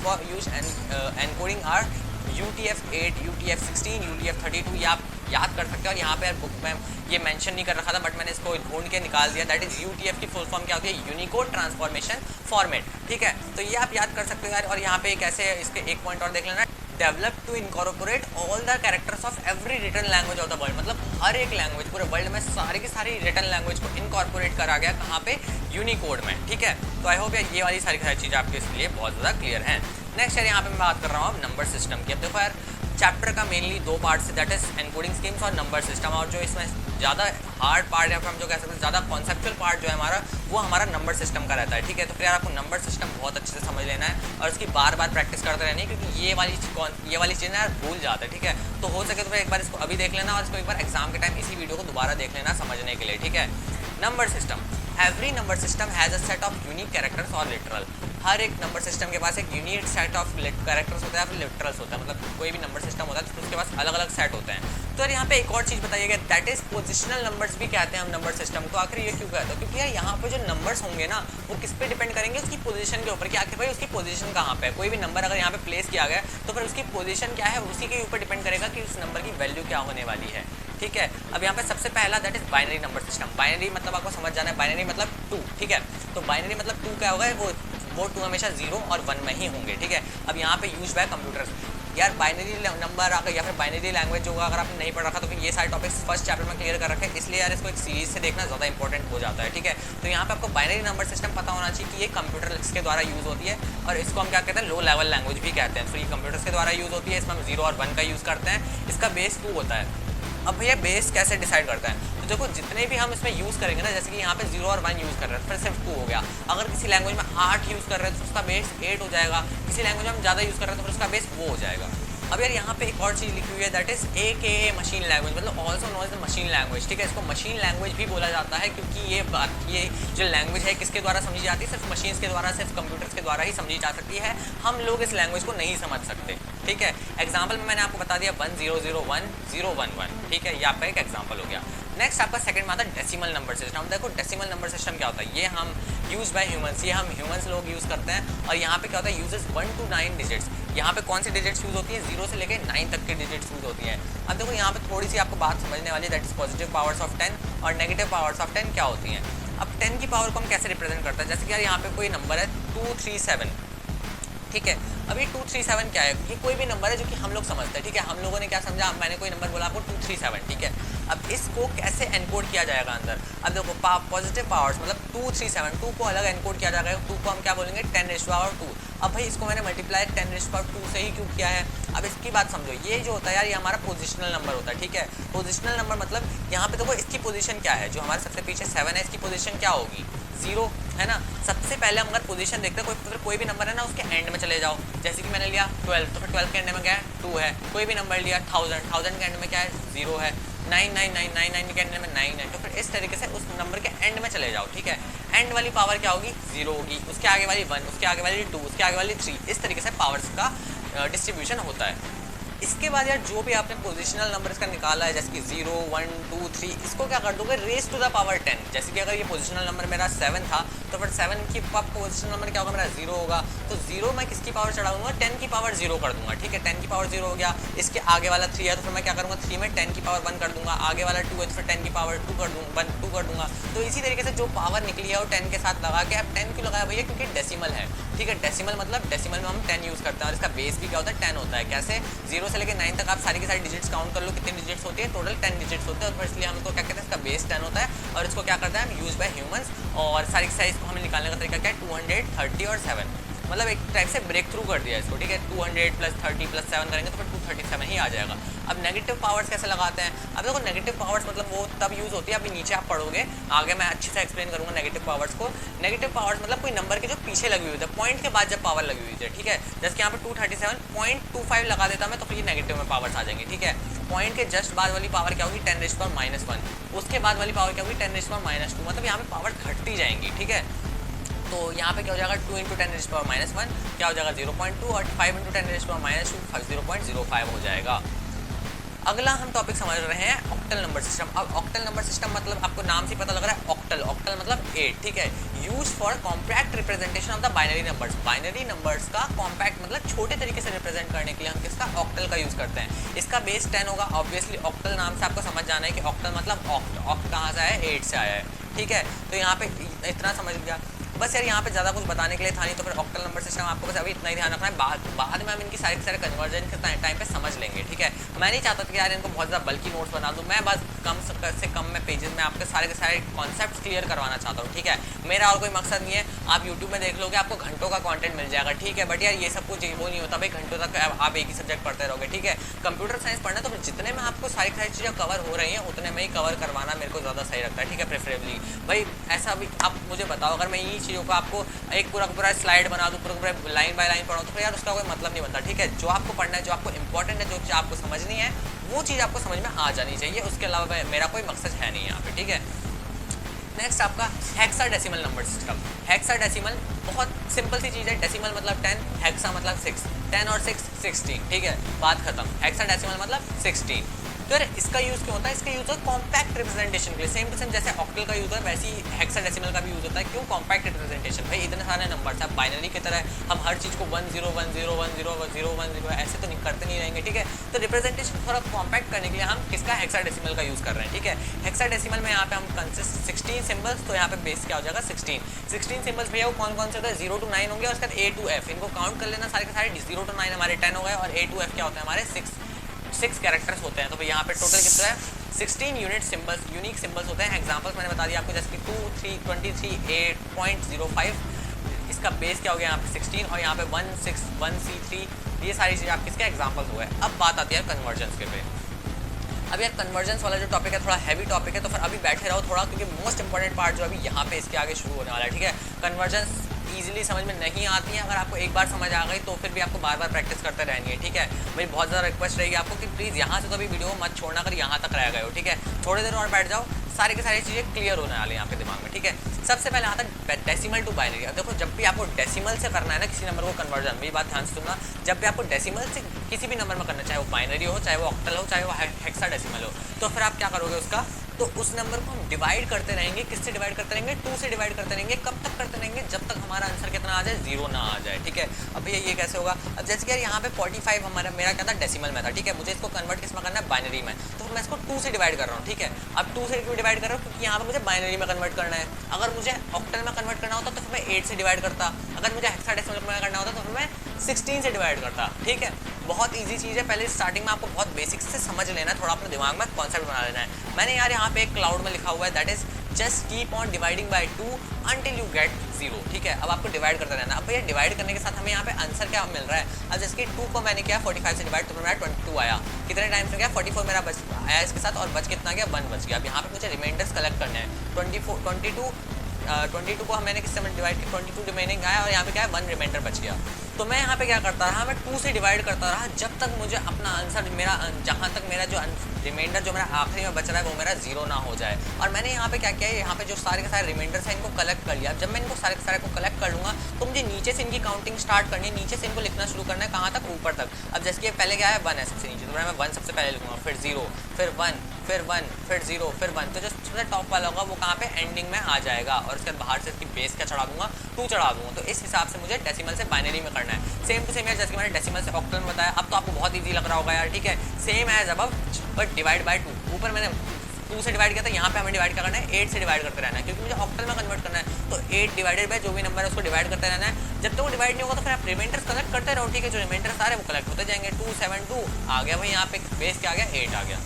encoding are UTF-8, UTF-16, UTF-32, ये आप याद कर सकते हो। और यहाँ पे बुक में ये मेंशन नहीं कर रखा था, बट मैंने इसको ढूंढ के निकाल दिया। दैट इज UTF की फुल फॉर्म क्या होती है, यूनिकोड ट्रांसफॉर्मेशन फॉर्मेट, ठीक है। तो ये आप याद कर सकते हो यार। और यहाँ पे कैसे, इसके एक पॉइंट और देख लेना, develop to incorporate all the characters of every written language of the world. मतलब हर एक लैंग्वेज, पूरे वर्ल्ड में सारी की सारी रिटन लैंग्वेज को इनकॉर्पोरेट करा गया, कहाँ पे, यूनिकोड में, ठीक है। तो आई होप ये वाली सारी चीज़ें आपके इसलिए बहुत ज़्यादा क्लियर हैं। नेक्स्ट यार यहाँ पे मैं बात कर रहा हूँ अब नंबर सिस्टम की। अब देखो यार चैप्टर का मेनली 2 पार्ट्स है, दैट इज एनकोडिंग स्कीम्स और नंबर सिस्टम। और जो इसमें ज़्यादा हार्ड पार्ट या फिर हम जो कह सकते हैं ज़्यादा कॉन्सेप्चुअल पार्ट जो है हमारा, वो हमारा नंबर सिस्टम का रहता है, ठीक है। तो फिर यार आपको नंबर सिस्टम बहुत अच्छे से समझ लेना है और इसकी बार बार प्रैक्टिस करते रहनी है, क्योंकि ये वाली चीज़ें यार भूल जाते हैं, ठीक है। तो हो सके तो फिर एक बार इसको अभी देख लेना और इसको एक बार एग्जाम के टाइम इसी वीडियो को दोबारा देख लेना समझने के लिए, ठीक है। Number system, every number system has a set of unique characters और लिटरल। हर एक नंबर सिस्टम के पास एक यूनिक सेट ऑफ कैरेक्टर्स होता है या फिर लिटरल्स होता है। मतलब कोई भी नंबर सिस्टम होता है तो उसके पास अलग अलग सेट होते हैं। तो यार यहाँ पे एक और चीज़ बताइए गया, दैट इज पोजिशनल नंबर्स भी कहते हैं हम नंबर सिस्टम को। आखिर ये क्यों कहते हैं, क्योंकि यार यहाँ पे जो नंबर्स होंगे ना, वो किस पे डिपेंड करेंगे, उसकी पोजीशन के ऊपर, कि आखिर भाई उसकी पोजीशन कहाँ पे है। कोई भी नंबर अगर यहाँ पे प्लेस किया गया तो फिर उसकी पोजीशन क्या है, उसी के ऊपर डिपेंड करेगा कि उस नंबर की वैल्यू क्या होने वाली है, ठीक है। अब यहाँ पे सबसे पहला that is binary number system. Binary मतलब आपको समझ जाना है, बाइनरी मतलब 2, ठीक है। तो बाइनरी मतलब 2 क्या होगा, वो 2 हमेशा 0 और 1 में ही होंगे, ठीक है। अब यहाँ पे यूज बाय कंप्यूटर्स, यार बाइनरी नंबर अगर या फिर बाइनरी लैंग्वेज होगा, अगर आपने नहीं पढ़ रखा तो फिर ये सारे टॉपिक्स फर्स्ट चैप्टर में क्लियर कर रखे हैं, इसलिए यार इसको एक सीरीज से देखना ज़्यादा इंपॉर्टेंट हो जाता है, ठीक है। तो यहाँ पे आपको बाइनरी नंबर सिस्टम पता होना चाहिए कि ये कंप्यूटर्स के द्वारा यूज़ होती है, और इसको हम क्या कहते हैं, लो लेवल लैंग्वेज भी कहते हैं। तो ये कंप्यूटर्स के द्वारा यूज़ होती है, इसमें हम 0 और 1 का यूज़ करते हैं। इसका बेस 2 होता है। अब भैया बेस कैसे डिसाइड करता है, तो देखो जितने भी हम इसमें यूज़ करेंगे ना, जैसे कि यहाँ पे 0 और 1 यूज़ कर रहे हैं, फिर सिर्फ 2 हो गया। अगर किसी लैंग्वेज में 8 यूज़ कर रहे हैं तो उसका बेस 8 हो जाएगा। किसी लैंग्वेज में हम ज़्यादा यूज़ कर रहे हैं तो फिर उसका बेस वो हो जाएगा। अब यार यहाँ पे एक और चीज़ लिखी हुई है, that is AKA machine language, मतलब also known as the machine language, ठीक है। इसको मशीन लैंग्वेज भी बोला जाता है, क्योंकि ये जो लैंग्वेज है किसके द्वारा समझी जाती है, सिर्फ मशीन्स के द्वारा, सिर्फ कंप्यूटर्स के द्वारा ही समझी जा सकती है। हम लोग इस लैंग्वेज को नहीं समझ सकते, ठीक है। एग्जाम्पल में मैंने आपको बता दिया 1001 011, ठीक है, ये आपका एक एग्जाम्पल हो गया। नेक्स्ट आपका सेकंड में आता है डेसिमल नंबर सिस्टम। देखो डेसिमल नंबर सिस्टम क्या होता है, ये हम यूज बाय ह्यूमंस, ये हम ह्यूमंस लोग यूज़ करते हैं। और यहाँ पे क्या होता है, यूजेस 1 to 9 डिजिट्स। यहाँ पे कौन सी डिजिट्स यूज़ होती है, 0 से लेकर 9 तक की डिजिट्स यूज़ होती हैं। अब देखो यहाँ पे थोड़ी सी आपको बात समझने वाली है, that is positive powers of 10 और नेगेटिव पावर्स ऑफ 10 क्या होती हैं। अब 10 की पावर को हम कैसे रिप्रेजेंट करते हैं, जैसे कि यार यहाँ पे कोई नंबर है 237, ठीक है। अभी 237 क्या है, ये कोई भी नंबर है जो कि हम लोग समझते हैं, ठीक है। हम लोगों ने क्या समझा, मैंने कोई नंबर बोला आपको 237, ठीक है। अब इसको कैसे एनकोड किया जाएगा अंदर, अब देखो पॉजिटिव पावर्स मतलब 237, 2 को अलग एनकोड किया जाएगा, 2 को हम क्या बोलेंगे 10⁻²। अब भाई इसको मैंने मल्टीप्लाई 10⁻² से ही क्यों किया है। अब इसकी बात समझो, ये जो होता है यार, ये हमारा पोजिशनल नंबर होता है, ठीक है। पोजिशनल नंबर मतलब यहाँ पे देखो इसकी पोजीशन क्या है, जो हमारे सबसे पीछे 7 है, इसकी पोजीशन क्या होगी 0, है ना। सबसे पहले हम अगर पोजीशन देखते हैं, कोई भी नंबर है ना, उसके एंड में चले जाओ। जैसे कि मैंने लिया 12, तो फिर 12 के एंड में क्या है 2 है। कोई भी नंबर लिया 1000 के एंड में क्या है 0 है। 99999 के एंड में 9 है। तो फिर इस तरीके से उस नंबर के एंड में चले जाओ, ठीक है। एंड वाली पावर क्या होगी 0 होगी, उसके आगे वाली 1, उसके आगे वाली 2, उसके आगे वाली 3, इस तरीके से पावर्स का डिस्ट्रीब्यूशन होता है। इसके बाद यार जो भी आपने पोजिशनल नंबर इसका निकाला है, जैसे कि 0, 1, 2, 3, इसको क्या कर दोगे रेज टू द पावर 10। जैसे कि अगर ये पोजिशनल नंबर मेरा 7 था, तो फिर 7 की पोजिशनल नंबर क्या होगा मेरा 0 होगा। तो 0 मैं किसकी पावर चढ़ाऊंगा 10 की पावर 0 कर दूंगा, ठीक है। 10 की पावर 0 हो गया। इसके आगे वाला 3 है, तो फिर मैं क्या करूँगा 3 में 10 की पावर 1 कर दूंगा। आगे वाला 2 है, तो फिर 10 की पावर 2 कर दूंगा। तो इसी तरीके से जो पावर निकली है वो 10 के साथ लगा के, अब 10 क्यों लगाया भैया, क्योंकि डेसिमल है, ठीक है। डेसिमल मतलब डेसिमल में हम 10 यूज़ करते हैं और इसका बेस भी क्या होता है 10 होता है। कैसे 0 से लेकर 9 तक आप सारी की सारी डिजिट्स काउंट कर लो, कितनी डिजिट्स होती है, टोटल 10 डिजिट्स होते हैं। और इसलिए हम इसको क्या कहते हैं, इसका बेस 10 होता है। और इसको क्या करते हैं हम यूज बाय ह्यूमंस। और सारी की सारी इसको हमें निकालने का तरीका क्या है 230 और 7, मतलब एक टाइप से ब्रेक थ्रू कर दिया इसको, ठीक है। 200 + 30 + 7 करेंगे तो फिर 237 ही आ जाएगा। अब नेगेटिव पावर्स कैसे लगाते हैं, अब देखो नेगेटिव पावर्स मतलब वो तब यूज़ होती है, अभी नीचे आप पढ़ोगे, आगे मैं अच्छे से एक्सप्लेन करूंगा नेगेटिव पावर्स को। नेगेटिव पावर्स मतलब कोई नंबर के जो पीछे लगी हुई है, पॉइंट के बाद जब पावर लगी हुई है, ठीक है। जैसे कि यहाँ पे 237.25 लगा देता मैं, तो फिर ये नेगेटिव में पावर्स आ जाएंगी, ठीक है। पॉइंट के जस्ट बाद वाली पावर क्या होगी 10⁻⁻1, उसके बाद वाली पावर क्या होगी 10⁻², मतलब यहाँ पे पावर घटती जाएंगी, ठीक है। तो यहाँ पे क्या हो जाएगा 2 × 10⁻⁻1 क्या हो जाएगा 0.2 और 5 × 10⁻⁻2 0.05 हो जाएगा। अगला हम टॉपिक समझ रहे हैं ऑक्टल नंबर सिस्टम। अब ऑक्टल नंबर सिस्टम मतलब आपको नाम से पता लग रहा है ऑक्टल, ऑक्टल मतलब 8, ठीक है। Use for compact representation of the binary numbers. Binary numbers का कॉम्पैक्ट मतलब छोटे तरीके से रिप्रेजेंट करने के लिए हम किसका ऑक्टल का यूज करते हैं। इसका बेस 10 होगा। ऑब्वियसली ऑक्टल नाम से आपको समझ जाना है कि ऑक्टल मतलब ऑक्ट, ऑक्ट कहाँ से आया है 8 से आया है, ठीक है। तो यहाँ पे इतना समझ गया बस यार, यहाँ पे ज़्यादा कुछ बताने के लिए था नहीं, तो फिर ऑक्टल नंबर सिस्टम आपको बस अभी इतना ही ध्यान रखना है। बाद में हम इनकी सारे कन्वर्जन के टाइम पे समझ लेंगे, ठीक है। मैं नहीं चाहता था कि यार इनको बहुत ज़्यादा बल्कि नोट्स बना दूँ, मैं बस कम से कम में पेजेस में आपके सारे के सारे कॉन्सेप्ट क्लियर करवाना चाहता हूँ, ठीक है। मेरा और कोई मकसद नहीं है, आप यूट्यूब में देख लोगे आपको घंटों का कॉन्टेंट मिल जाएगा, ठीक है। बट यार ये सब कुछ वो नहीं होता भाई, घंटों तक आप एक ही सब्जेक्ट पढ़ते रहोगे, ठीक है। कंप्यूटर साइंस पढ़ना तो फिर जितने में आपको सारी चीज़ें कवर हो रही हैं उतने में ही कवर करवाना मेरे को ज़्यादा सही लगता है, ठीक है। प्रेफरेबली भाई ऐसा भी आप मुझे बताओ, अगर मैं इन्हीं चीज़ों को आपको एक पूरा स्लाइड बना दूँ, पूरा लाइन बाय लाइन पढ़ाऊँ, तो यार उसका कोई मतलब नहीं बनता, ठीक है। जो आपको पढ़ना है, जो आपको इंपॉर्टेंट है, जो चीज़ आपको समझनी है, वो चीज़ आपको समझ में आ जानी चाहिए। उसके अलावा मेरा कोई मकसद है नहीं यहाँ पे, ठीक है। नेक्स्ट आपका हेक्साडेसिमल नंबर सिस्टम। हेक्साडेसिमल बहुत सिंपल सी चीज़ है। डेसिमल मतलब 10, हेक्सा मतलब 6, 10 और 6 16, ठीक है, बात खत्म। हेक्साडेसिमल मतलब 16। तो यार इसका यूज़ क्यों होता है, इसका यूज़ होता है कॉम्पैक्ट रिप्रेजेंटेशन के लिए। सेम टू सेम जैसे ऑक्टल का यूज़ होता है वैसे ही हेक्साडेसिमल का भी यूज़ होता है। क्यों कॉम्पैक्ट रिप्रेजेंटेशन, भाई इतने सारे नंबर हैं, बाइनरी की तरह हम हर चीज़ को 1 0 1 0 1 0 0 1 0 ऐसे तो नहीं करते नहीं रहेंगे, ठीक है। तो रिप्रेजेंटेशन थोड़ा कॉम्पैक्ट करने के लिए हम किसका हेक्साडेसिमल का यूज़ कर रहे हैं, ठीक है। हेक्साडेसिमल में यहाँ पे हम कंसिस्ट 16 सिंबल्स, तो यहाँ पे बेस क्या हो जाएगा 16 सिंबल्स भैया वो कौन कौन से होते हैं 0 to 9 होंगे और उसके बाद A to F, इनको काउंट कर लेना सारे के सारे। 0 to 9 हमारे 10 हो गए और A to F क्या होते हैं हमारे 6 कैरेक्टर्स होते हैं। तो यहाँ पे टोटल कितना है 16 यूनिक सिंबल्स होते हैं। एग्जांपल्स मैंने बता दिया आपको, जैसे कि 2 3 23 8.05, इसका बेस क्या हो गया यहाँ पे 16 और यहाँ पे 1 6 1 C3, ये सारी चीज़ें आपके इसके एग्जांपल्स हुए। अब बात आती है कन्वर्जन्स के पे। अब यार कन्वर्जन्स वाला जो टॉपिक है थोड़ा हैवी टॉपिक है, तो फिर अभी बैठे रहो थोड़ा, क्योंकि मोस्ट इंपॉर्टेंट पार्ट जो अभी यहाँ पे इसके आगे शुरू होने वाला है, ठीक है। कन्वर्जन्स ईजिली समझ में नहीं आती है, अगर आपको एक बार समझ आ गई तो फिर भी आपको बार बार प्रैक्टिस करते रहनी है, ठीक है। मेरी बहुत ज़्यादा रिक्वेस्ट रहेगी आपको कि प्लीज़ यहाँ से तो अभी वीडियो मत छोड़ना, अगर यहाँ तक रह गए हो, ठीक है। थोड़ी देर और बैठ जाओ, सारी की सारी चीज़ें क्लियर होने वाली हैं आपके दिमाग में, ठीक है। सबसे पहले आता है डेसिमल टू बाइनरी। अब देखो जब भी आपको डेसिमल से करना है ना किसी नंबर को कन्वर्जन, मेरी बात ध्यान से सुनना, जब भी आपको डेसिमल से किसी भी नंबर में करना, चाहे वो बाइनरी हो, चाहे वो ऑक्टल हो, चाहे वो हेक्साडेसिमल हो, तो फिर आप क्या करोगे उसका तो उस नंबर को हम डिवाइड करते रहेंगे। किससे डिवाइड करते रहेंगे? 2 से डिवाइड करते रहेंगे। कब तक करते रहेंगे? जब तक हमारा आंसर कितना आ जाए, 0 ना आ जाए। ठीक है, अब ये कैसे होगा? अब जैसे कि यार यहाँ पे 45 मेरा क्या था, डेसिमल में था। ठीक है, मुझे इसको कन्वर्ट किस में करना है? बाइनरी में। तो मैं इसको 2 से डिवाइड कर रहा हूँ। ठीक है, अब 2 से क्यों डिवाइड कर रहा हूँ? क्योंकि यहाँ पे मुझे बाइनरी में कन्वर्ट करना है। अगर मुझे ऑक्टल में कन्वर्ट करना होता तो फिर मैं 8 से डिवाइड करता। अगर मुझे हेक्साडेसिमल में करना होता तो फिर मैं 16 से डिवाइड करता। ठीक है, बहुत ईजी चीज़ है। पहले स्टार्टिंग में आपको बहुत बेसिक्स से समझ लेना है, थोड़ा अपने दिमाग में कॉन्सेप्ट बना लेना है। मैंने यार यहाँ पे एक क्लाउड में लिखा हुआ है, that is just keep on dividing by 2 until you get 0। ठीक है, अब आपको डिवाइड करते रहना। अब भैया डिवाइड करने के साथ हमें यहाँ पे आंसर क्या मिल रहा है? अब जैसे कि 2 को मैंने किया 45 से डिवाइड, तो मेरा 22 आया। कितने टाइम से गया? 44 मेरा बच आया इसके साथ, और बच कितना गया? 1 बच गया। अब यहाँ पे मुझे रिमाइंडर्स कलेक्ट करने हैं। 22 को मैंने किससे डिवाइड किया? 22 रिमेनिंग आया, और यहाँ पे क्या है? 1 रिमाइंडर बच गया। तो मैं यहाँ पे क्या करता रहा? मैं 2 से डिवाइड करता रहा जब तक मुझे अपना आंसर, मेरा जहाँ तक मेरा जो रिमाइंडर जो मेरा आखिरी में बच रहा है वो मेरा 0 ना हो जाए। और मैंने यहाँ पे क्या किया है? यहाँ पे जो सारे के सारे रिमाइंडर्स हैं इनको कलेक्ट कर लिया। जब मैं इनको सारे के सारे को कलेक्ट कर लूँगा तो मुझे नीचे से इनकी काउंटिंग स्टार्ट करनी है, नीचे से इनको लिखना शुरू करना है। कहाँ तक? ऊपर तक। अब जैसे कि पहले क्या है? 1 है सबसे नीचे, तो मैं 1 सबसे पहले लिखूँगा, फिर 0, फिर 1, फिर 1, फिर 0, फिर 1। तो जो सबसे टॉप वाला होगा वो कहाँ पे? एंडिंग में आ जाएगा। और उसके बाहर से इसकी बेस क्या चढ़ा दूंगा? 2 चढ़ा दूंगा। तो इस हिसाब से मुझे डेसिमल से बाइनरी में करना है। सेम टू सेम यार, जैसे कि मैंने डेसिमल से ऑक्टल में बताया, अब तो आपको बहुत ईजी लग रहा होगा यार। ठीक है, same as above but divide by 2। ऊपर मैंने 2 से डिवाइड किया था, यहाँ पे हमें डिवाइड क्या करना है? 8 से डिवाइड करते रहना है, क्योंकि मुझे ऑक्टल में कन्वर्ट करना है। तो 8 डिवाइडेड बाय जो भी नंबर है उसको डिवाइड करते रहना है। जब तक वो डिवाइड नहीं होगा तो फिर आप रिमाइंडर्स कलेक्ट करते रहो। ठीक है, जो रिमाइंडर्स सारे वो कलेक्ट होते जाएंगे। 2 7 2 आ गया भाई, यहाँ पे बेस क्या आ गया? 8 आ गया।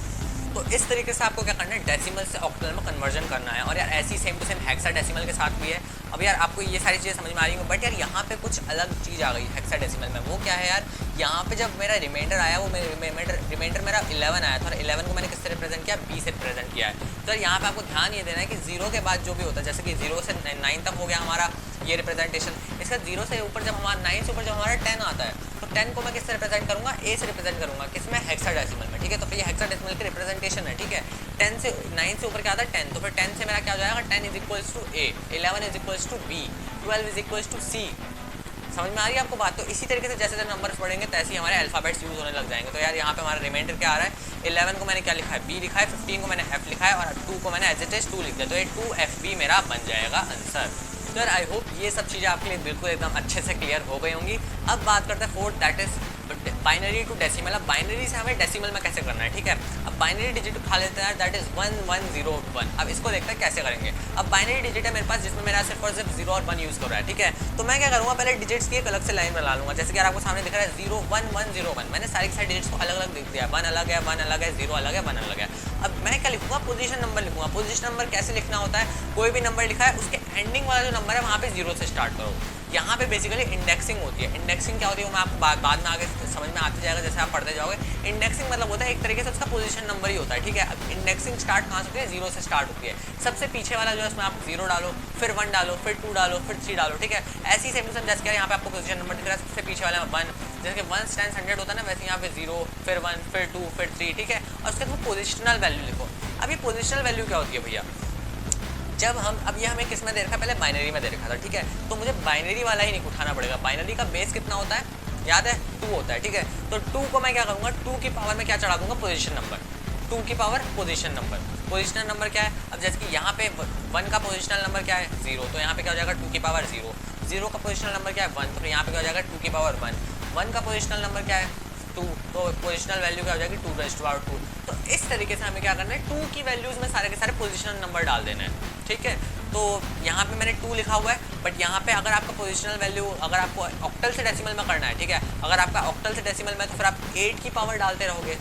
तो इस तरीके से आपको क्या करना है? डेसिमल से ऑक्टल में कन्वर्जन करना है। और यार ऐसी सेम टू सेम हेक्साडेसिमल के साथ भी है। अब यार आपको ये सारी चीज़ें समझ में आ रही हैं, बट यार यहाँ पे कुछ अलग चीज़ आ गई हेक्साडेसिमल में। वो क्या है यार? यहाँ पे जब मेरा रिमाइंडर आया, वो रिमाइंडर मेरा 11 आया था, और 11 को मैंने किससे रिप्रेजेंट किया? बी से रिप्रेजेंट किया है। तो यहाँ पे आपको ध्यान ये देना है कि 0 के बाद जो भी होता है, जैसे कि 0 से 9 तक हो गया हमारा ये रिप्रेजेंटेशन। इसका 0 से ऊपर जब हमारा 9 से ऊपर जब हमारा 10 आता है, तो 10 को मैं किससे रिप्रेजेंट करूँगा? ए से रिप्रेजेंट करूँगा। किसमें? हेक्साडेसिमल में। ठीक है, तो फिर ये हेक्साडेसिमल की रिप्रेजेंटेशन है। ठीक है, 10 से 9 से ऊपर क्या आता है? 10। तो फिर 10 से मेरा क्या हो जाएगा? 10 is equals to A, 11 is equals to B, 12 is equals to C. समझ में आ रही है आपको बात? तो इसी तरीके से जैसे जैसे नंबर्स बढ़ेंगे तैसे ही हमारे अल्फाबेट्स यूज होने लग जाएंगे। तो यार यहाँ पे हमारा रिमाइंडर क्या आ रहा है? 11 को मैंने क्या लिखा है? बी लिखा है, 15 को मैंने एफ लिखा है, और 2 को मैंने एज इट इज 2 लिख दिया। तो ये 2FB मेरा बन जाएगा आंसर। तो यार आई होप ये सब चीज़ें आपके लिए बिल्कुल एकदम अच्छे से क्लियर हो गई होंगी। अब बात करते हैं fourth, that is binary to decimal. अब बाइनरी से हमें डेसिमल में कैसे करना है? ठीक है, अब बाइनरी डिजिट उठा लेते हैं, दैट इज 1 1 0 1। अब इसको देखते हैं कैसे करेंगे। अब बाइनरी डिजिट है मेरे पास जिसमें मेरा सिर्फ और सिर्फ 0 और 1 यूज़ कर रहा है। ठीक है, तो मैं क्या करूँगा? पहले डिजिट्स की एक अलग से लाइन बना लूँगा। जैसे कि यार आपको सामने दिख रहा है 0 1 1 0 1। मैंने सारी सारी डिजिट्स को अलग अलग लिख दिया। 1 अलग है, 1 अलग है, 0 अलग है, 1 अलग है। अब मैं क्या लिखूँगा? पोजीशन नंबर लिखूँगा। पोजीशन नंबर कैसे लिखना होता है? कोई भी नंबर लिखा है उसके एंडिंग वाला जो नंबर है वहाँ पे 0 से स्टार्ट करो। यहाँ पे बेसिकली इंडेक्सिंग होती है। इंडेक्सिंग क्या होती है वो मैं आपको बाद में आगे समझ में आते जाएगा जैसे आप पढ़ते जाओगे। इंडेक्सिंग मतलब होता है एक तरीके से उसका पोजीशन नंबर ही होता है। ठीक है, अब इंडेक्सिंग स्टार्ट कहाँ से होती है? 0 से स्टार्ट होती है। सबसे पीछे वाला जो है उसमें आप 0 डालो, फिर 1 डालो, फिर 2 डालो, फिर 3 डालो। ठीक है, ऐसी सेम टू सेम जैसे यहाँ पे आपको पोजीशन नंबर दिख रहा है, सबसे पीछे वाला में 1, जैसे कि 1 टाइम्स 100 होता है ना, वैसे यहाँ पे 0, फिर 1, फिर 2, फिर 3। ठीक है, और उसके बाद पोजिशनल वैल्यू लिखो। अब ये पोजिशनल वैल्यू क्या होती है भैया? जब हम अब ये हमें किस में दे रखा है? पहले बाइनरी में दे रखा था। ठीक है, तो मुझे बाइनरी वाला ही नहीं उठाना पड़ेगा। बाइनरी का बेस कितना होता है? याद है? 2 होता है। ठीक है, तो 2 को मैं क्या करूँगा? 2 की पावर में क्या चढ़ा दूंगा? Position number. 2 की power position number. Positional number क्या है? अब जैसे कि यहाँ पे 1 का पोजीशनल नंबर क्या है? 0। तो यहाँ पे क्या हो जाएगा? 2 की पावर 0। 0 का पोजीशनल नंबर क्या है? 1। तो यहाँ पे क्या हो जाएगा? 2 की पावर 1। 1 का पोजीशनल नंबर क्या है? 2। तो पोजीशनल वैल्यू क्या हो जाएगी? 2 raised to power 2। तो इस तरीके से हमें क्या करना है? 2 की वैल्यूज में सारे के सारे पोजीशनल नंबर डाल देना है। ठीक है, तो यहाँ पे मैंने 2 लिखा हुआ है, बट यहाँ पे अगर आपका पोजीशनल वैल्यू अगर आपको ऑक्टल से डेसिमल में करना है, ठीक है, अगर आपका ऑक्टल से डेसिमल में तो फिर आप 8 की पावर डालते रहोगे।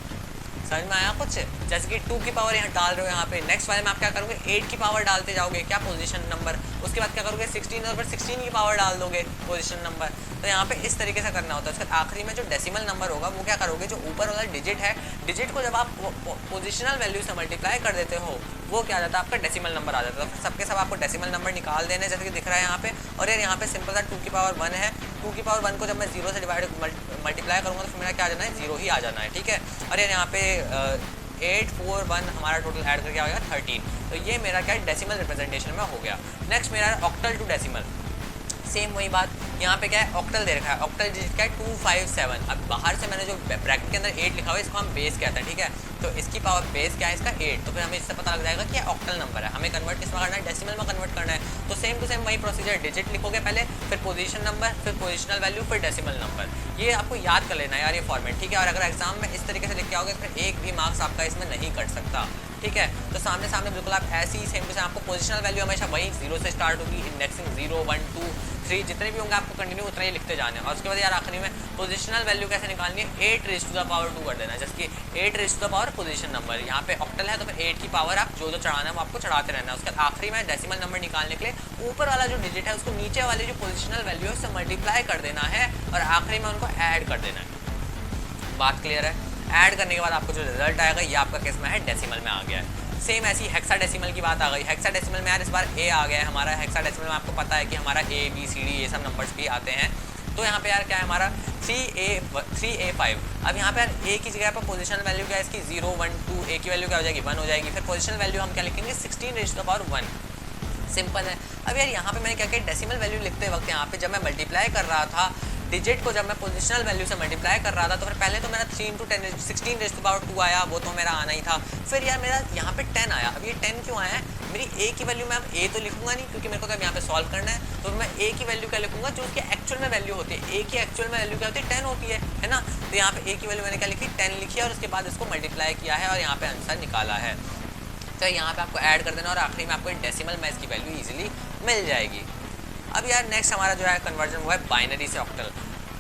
समझ में आया कुछ? जैसे कि 2 की पावर यहाँ डाल रहे हो, यहाँ पे नेक्स्ट वाले में आप क्या करोगे? 8 की पावर डालते जाओगे, क्या पोजीशन नंबर। उसके बाद क्या करोगे? 16 और फिर 16 की पावर डाल दोगे पोजीशन नंबर। तो यहाँ पे इस तरीके से करना होता है। उसके आखिरी में जो डेसिमल नंबर होगा वो क्या करोगे? जो ऊपर वाला डिजिट है, डिजिट को जब आप पोजिशनल वैल्यू से मल्टीप्लाई कर देते हो वो क्या आ जाता है? आपका डेसिमल नंबर आ जाता है। तो फिर सबके सब आपको डेसिमल नंबर निकाल देने जैसे कि दिख रहा है यहाँ पे। और यार यहाँ पे सिंपल सा 2 की पावर 1 है। 2 की पावर 1 को जब मैं 0 से डिवाइड मल्टीप्लाई करूँगा तो फिर मेरा क्या आ जाना है? 0 ही आ जाना है। ठीक है, और यार यहाँ पे 8 4 1 हमारा टोटल ऐड करके आ गया 13। तो ये मेरा क्या है? डेसिमल रिप्रेजेंटेशन में हो गया। नेक्स्ट मेरा है ऑक्टल टू डेसिमल। सेम वही बात, यहाँ पे क्या है? ऑक्टल दे रखा है। ऑक्टल डिजिट क्या है? 257। अब बाहर से मैंने जो ब्रैकेट के अंदर 8 लिखा हुआ है इसको हम बेस कहते हैं। ठीक है, तो इसकी पावर बेस क्या है इसका 8, तो फिर हमें इससे पता लग जाएगा कि ऑक्टल नंबर है। हमें कन्वर्ट किस में करना है, डेसिमल में कन्वर्ट करना है। तो सेम टू सेम वही प्रोसीजर, डिजिट लिखोगे पहले, फिर पोजीशन नंबर, फिर पोजिशनल वैल्यू, फिर डेसिमल नंबर। ये आपको याद कर लेना है यार ये फॉर्मेट, ठीक है। और अगर एग्जाम में इस तरीके से लिख के आओगे फिर एक भी मार्क्स आपका इसमें नहीं कट सकता, ठीक है। तो सामने सामने बिल्कुल आप ऐसे ही सेम टू सेम, आपको पोजिशनल वैल्यू हमेशा वही 0 से स्टार्ट होगी, इंडेक्सिंग 0 1 2 3 जितने भी होंगे आपको कंटिन्यू उतना ही लिखते जाना है। और उसके बाद यार आखिरी में पोजिशनल वैल्यू कैसे निकालनी है, 8 रेज़ टू द पावर 2 कर देना है, जैसे कि 8 raise to the power position number. यहाँ पे ऑक्टल है तो फिर 8 की पावर आप जो जो चढ़ाना है वो आपको चढ़ाते रहना है। उसके बाद आखिरी में डेसिमल नंबर निकालने के लिए ऊपर वाला जो डिजिट है उसको नीचे वाले जो पोजिशनल वैल्यू है उससे मल्टीप्लाई कर देना है और आखिरी में उनको ऐड कर देना है। बात क्लियर है। ऐड करने के बाद आपको जो रिजल्ट आएगा ये आपका केस में है डेसिमल में आ गया है। सेम ऐसी हेक्साडेसिमल की बात आ गई। हेक्साडेसिमल में यार इस बार ए आ गया है हमारा। हेक्साडेसिमल में आपको पता है कि हमारा ए बी सी डी ये सब नंबर्स भी आते हैं। तो यहाँ पे यार क्या है हमारा 3A5। अब यहाँ पे यार ए की जगह पर पोजीशन वैल्यू क्या है इसकी 0 1 2, ए की वैल्यू क्या हो जाएगी 1 हो जाएगी। फिर पोजीशन वैल्यू हम क्या लिखेंगे 16 raise to the power 1। Simple है। अब यार यहाँ पे मैंने क्या किया, डेसिमल वैल्यू लिखते वक्त यहाँ पे जब मैं मल्टीप्लाई कर रहा था डिजिट को, जब मैं पोजिशनल वैल्यू से मल्टीप्लाई कर रहा था तो फिर पहले तो मेरा 3 × 10 16 रेज़ टू पावर 2 आया, वो तो मेरा आना ही था। फिर यार मेरा यहाँ पे 10 आया। अब ये 10 क्यों आया है, मेरी ए की वैल्यू मैं अब ए तो लिखूंगा नहीं क्योंकि मेरे को तो अब यहाँ पे सॉल्व करना है। तो मैं ए की वैल्यू क्या लिखूंगा जो उसकी एक्चुअल में वैल्यू होती है। ए की एक्चुअल में वैल्यू क्या होती है 10 होती है ना। तो यहाँ पे ए की वैल्यू मैंने क्या लिखी 10 लिखी है और उसके बाद इसको मल्टीप्लाई किया है और यहाँ पे आंसर निकाला है। तो यहाँ पे आपको ऐड कर देना और आखिरी में आपको डेसिमल में इसकी वैल्यू ईजिली मिल जाएगी। अब यार नेक्स्ट हमारा जो है कन्वर्जन वो है बाइनरी से ऑक्टल।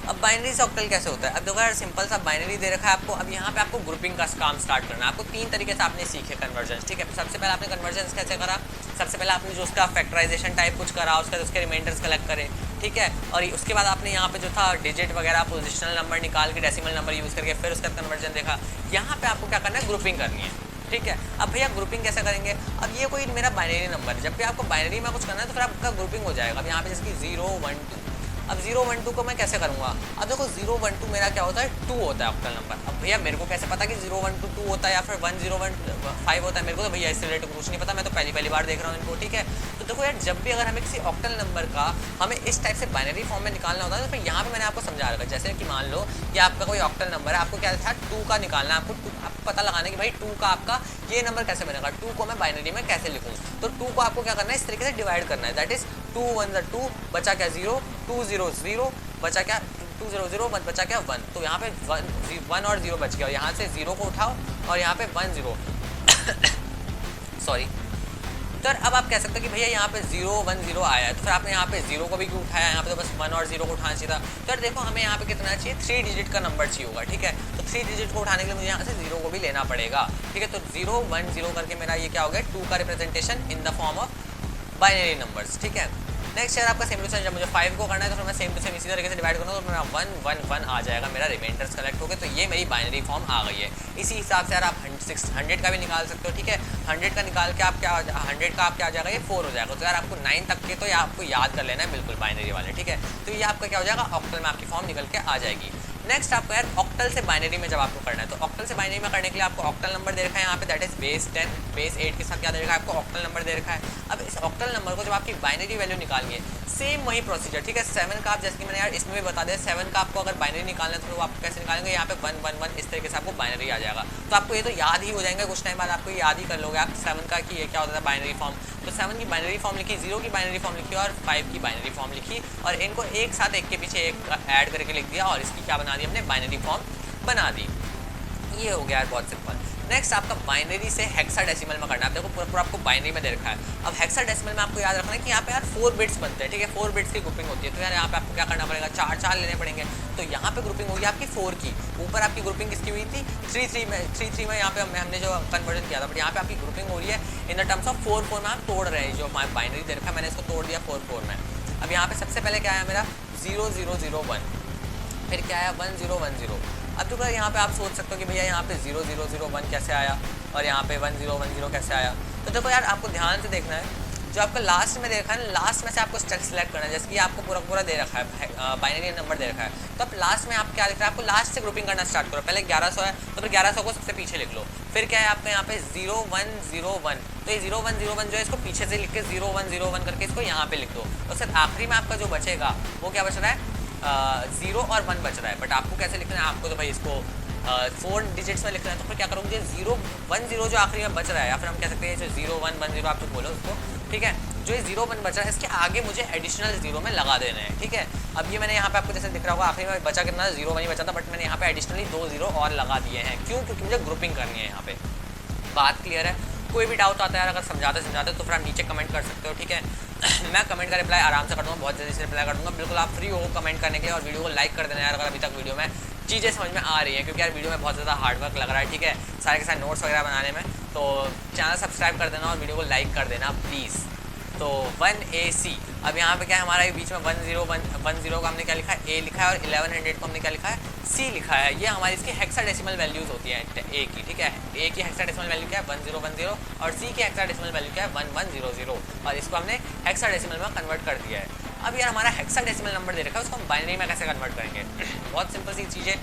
अब बाइनरी से ऑक्टल कैसे होता है, अब देखो यार सिंपल सा बाइनरी दे रखा है आपको। अब यहाँ पे आपको ग्रुपिंग का काम स्टार्ट करना है। आपको 3 तरीके से आपने सीखे कन्वर्जन, ठीक है। सबसे पहले आपने कन्वर्जन कैसे करा, सबसे पहले आपने जो उसका फैक्टराइजेशन टाइप कुछ करा, उसके रिमाइंडर्स कलेक्ट करे, ठीक है। और उसके बाद आपने यहाँ पे जो था डिजिट वगैरह पोजिशनल नंबर निकाल के डेसिमल नंबर यूज़ करके फिर उसका कन्वर्जन देखा। यहाँ पे आपको क्या करना है, ग्रुपिंग करनी है, ठीक है। अब भैया ग्रुपिंग कैसे करेंगे, अब ये कोई मेरा बाइनरी नंबर है, जब भी आपको बाइनरी में कुछ करना है तो फिर आपका ग्रुपिंग हो जाएगा। अब यहाँ पे जैसे कि 0 1 2, अब 0 1 2 को मैं कैसे करूँगा, अब देखो 0 1 2 मेरा क्या होता है 2 होता है ऑक्टल नंबर। अब भैया मेरे को कैसे पता कि 0 1 2 2 होता है या फिर 1 0 1 5 होता है, मेरे को तो भैया इससे रिलेटेड कुछ नहीं पता, मैं तो पहली बार देख रहा हूँ इनको, ठीक है। तो देखो यार जब भी अगर हमें किसी ऑक्टल नंबर का हमें इस टाइप से बाइनरी फॉर्म में निकालना होता है तो फिर यहाँ पे मैंने आपको समझा रखा है। जैसे कि मान लो कि आपका कोई ऑक्टल नंबर है, आपको क्या था 2 का निकालना है, आपको पता लगाना है कि भाई 2 का आपका ये नंबर कैसे बनेगा, 2 को मैं बाइनरी में कैसे लिखूँ। तो 2 को आपको क्या करना है इस तरीके से डिवाइड करना है, दैट इज 2 1 2, बचा क्या 0, 2 0 0, बचा क्या 2 0 0, बचा क्या 1। तो यहाँ पे 1 और 0 बच गया और यहाँ से 0 को उठाओ और यहाँ पे 1 0 सॉरी। तो अब आप कह सकते हो कि भैया यहाँ पे 0 1 0 आया है तो फिर आपने यहाँ पे 0 को भी क्यों उठाया, यहाँ पे तो बस 1 और 0 को उठाना चाहिए था। तो देखो हमें यहाँ पे कितना चाहिए 3 डिजिट का नंबर चाहिए होगा, ठीक है। तो 3 डिजिट को उठाने के लिए मुझे यहाँ से 0 को भी लेना पड़ेगा, ठीक है। तो 0 1 0 करके मेरा ये क्या हो गया 2 का representation in the form of binary numbers, ठीक है। नेक्स्ट यार आपका सेम टू सेम जब मुझे 5 को करना है तो फिर मैं सेम टू सेम इसी तरीके से डिवाइड करूँगा तो मेरा 1 1 1 आ जाएगा, मेरा रिमाइंडर्स कलेक्ट हो गए। तो ये मेरी बाइनरी फॉर्म आ गई है। इसी हिसाब से यार आप 100 का भी निकाल सकते हो, ठीक है। 100 का निकाल के आप क्या 100 का आप क्या आ जाएगा ये 4 हो जाएगा। तो यार आपको 9 तक के तो ये आपको याद कर लेना है बिल्कुल बाइनरी वाले, ठीक है। तो ये आपका क्या हो जाएगा ऑक्टल में आपकी फॉर्म निकल के आ जाएगी। नेक्स्ट आपको यार ऑक्टल से बाइनरी में जब आपको करना है तो ऑक्टल से बाइनरी में करने के लिए आपको ऑक्टल नंबर दे रखा है यहाँ पे, दैट इज बेस 10 बेस 8 के साथ क्या दे रखा है आपको ऑक्टल नंबर दे रखा है। अब इस ऑक्टल नंबर को जब आपकी बाइनरी वैल्यू निकालनी है सेम वही प्रोसीजर, ठीक है। 7 का आप जैसे कि मैंने यार इसमें भी बता दिया 7 का आपको अगर बाइनरी निकालना है तो आप कैसे निकालेंगे, यहाँ पे 1 1 1 इस तरीके से आपको बाइनरी आ जाएगा। तो आपको ये तो याद ही हो जाएगा, कुछ टाइम बाद आपको याद ही कर लोगे आप 7 का कि ये क्या होता है बाइनरी फॉर्म। तो 7 की बाइनरी फॉर्म लिखी, 0 की बाइनरी फॉर्म लिखी और 5 की बाइनरी फॉर्म लिखी और इनको एक साथ एक के पीछे एक ऐड करके लिख दिया और इसकी क्या बना दी हमने बाइनरी फॉर्म बना दी। ये हो गया यार बहुत सिंपल। नेक्स्ट आपका बाइनरी से हेक्साडेसिमल में करना है। देखो पूरा आपको बाइनरी में दे रखा है। अब हेक्साडेसिमल में आपको याद रखना है कि यहाँ पे यार 4 बिट्स बनते हैं, ठीक है। 4 बिट्स की ग्रुपिंग होती है तो यार यहाँ पे आपको क्या करना पड़ेगा 4 लेने पड़ेंगे। तो यहाँ पे ग्रुपिंग होगी आपकी 4 की, ऊपर आपकी ग्रुपिंग किसकी हुई थी 3 में यहाँ पे हमने जो कन्वर्जन किया था, बट यहाँ पे आपकी ग्रुपिंग हो रही है इन द टर्म्स ऑफ 4 में आप तोड़ रहे हैं। जो हमारे बाइनरी दे रखा है मैंने इसको तोड़ दिया 4 में। अब यहाँ पे सबसे पहले क्या आया मेरा 0 0 0 1, फिर क्या आया 1 0 1 0। अब तो यहाँ पे आप सोच सकते हो कि भैया यहाँ पे 0 0 0 1 कैसे आया और यहाँ पे 1 0 1 0 कैसे आया। तो देखो यार आपको ध्यान से देखना है, जो आपका लास्ट में देखा है ना, लास्ट में से आपको सेलेक्ट करना है। जैसे कि आपको पूरा दे रखा है बाइनरी नंबर दे रखा है, तो आप लास्ट में आप क्या लिख रहे हैं, आपको लास्ट से ग्रुपिंग करना स्टार्ट करो। पहले 1100 है तो फिर 1100 को सबसे पीछे लिख लो। फिर क्या है आपका यहाँ पे 0 1 0 1, तो ये 0 1 0 1 जो है इसको पीछे से लिख के 0 1 0 1 करके इसको यहाँ पे लिख दो। और फिर आखिरी में आपका जो बचेगा वो क्या बच रहा है 0 और 1 बच रहा है। बट आपको कैसे लिखना है, आपको तो भाई इसको 4 डिजिट्स में लिखना है तो फिर क्या करूँगी, 010 जो आखिरी में बच रहा है, या फिर हम कह सकते हैं जो 0110 आप जो बोलो उसको, ठीक है, जो ये 01 बच रहा है इसके आगे मुझे एडिशनल 0 में लगा देना है, ठीक है। अब ये मैंने यहाँ पे आपको जैसे दिख रहा होगा आखिरी में बचा कितना, 01 ही बचा था, बट मैंने यहाँ पे एडिशनली 2 0 और लगा दिए हैं। क्यों? क्योंकि मुझे ग्रुपिंग करनी है यहाँ पे। बात क्लियर है? कोई भी डाउट आता है अगर समझाते तो फिर आप नीचे कमेंट कर सकते हो, ठीक है। मैं कमेंट का रिप्लाई आराम से कर दूँगा, बहुत जल्दी से रिप्लाई कर दूँगा। बिल्कुल आप फ्री हो कमेंट करने के लिए, और वीडियो को लाइक कर देना यार अगर अभी तक वीडियो में चीज़ें समझ में आ रही है, क्योंकि यार वीडियो में बहुत ज़्यादा हार्डवर्क लग रहा है, ठीक है, सारे के सारे नोट्स वगैरह बनाने में। तो चैनल सब्सक्राइब कर देना और वीडियो को लाइक कर देना प्लीज़। तो 1AC, अब यहाँ पे क्या है हमारा बीच में 1010 का हमने क्या लिखा है, A लिखा है, और 1100 को हमने क्या लिखा है, C लिखा है। ये हमारी इसकी हेक्साडेसिमल वैल्यूज़ होती है A की, ठीक है। A की हेक्साडेसिमल वैल्यू क्या है 1010, और C की हेक्साडेसिमल वैल्यू क्या है 1100, और इसको हमने हेक्साडेसिमल में कन्वर्ट कर दिया है। अब यार हमारा हेक्साडेसिमल नंबर दे रखा है, उसको हम बाइनरी में कैसे कन्वर्ट करेंगे? बहुत सिंपल सी चीज़ है।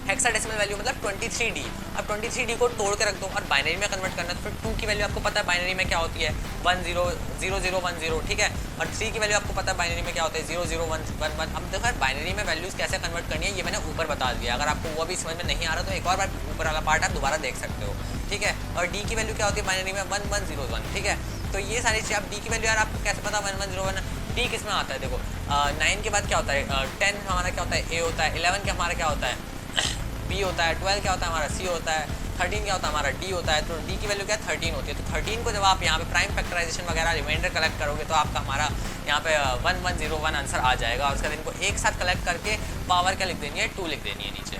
हेक्साडेसिमल वैल्यू मतलब 23D। अब 23D को तोड़ के रख दो और बाइनरी में कन्वर्ट करना, तो फिर 2 की वैल्यू आपको पता है बाइनरी में क्या होती है 100010, ठीक है। और 3 की वैल्यू आपको पता है बाइनरी में क्या होता है 00111। अब देखो यार बाइनरी में वैल्यूज़ कैसे कन्वर्ट करनी है ये मैंने ऊपर बता दिया। अगर आपको वो भी समझ में नहीं आ रहा तो एक और बार ऊपर वाला पार्ट आप दोबारा देख सकते हो, ठीक है। और D की वैल्यू क्या होती है बाइनरी में 1101, ठीक है। तो ये सारी चीज़, आप D की वैल्यू यार आपको कैसे पता 1101, D किस में आता है? देखो 9 के बाद क्या होता है 10 हमारा क्या होता है A होता है, 11 के हमारा क्या होता है B होता है, 12 क्या होता है हमारा C होता है, 13 क्या होता है हमारा D होता है। तो D की वैल्यू क्या है 13 होती है। तो 13 को जब आप यहाँ पे प्राइम फैक्टराइजेशन वगैरह रिमाइंडर कलेक्ट करोगे तो आपका हमारा यहाँ पे 1101 आंसर आ जाएगा। और उसके बाद इनको एक साथ कलेक्ट करके पावर क्या लिख देनी है 2 लिख देनी है नीचे।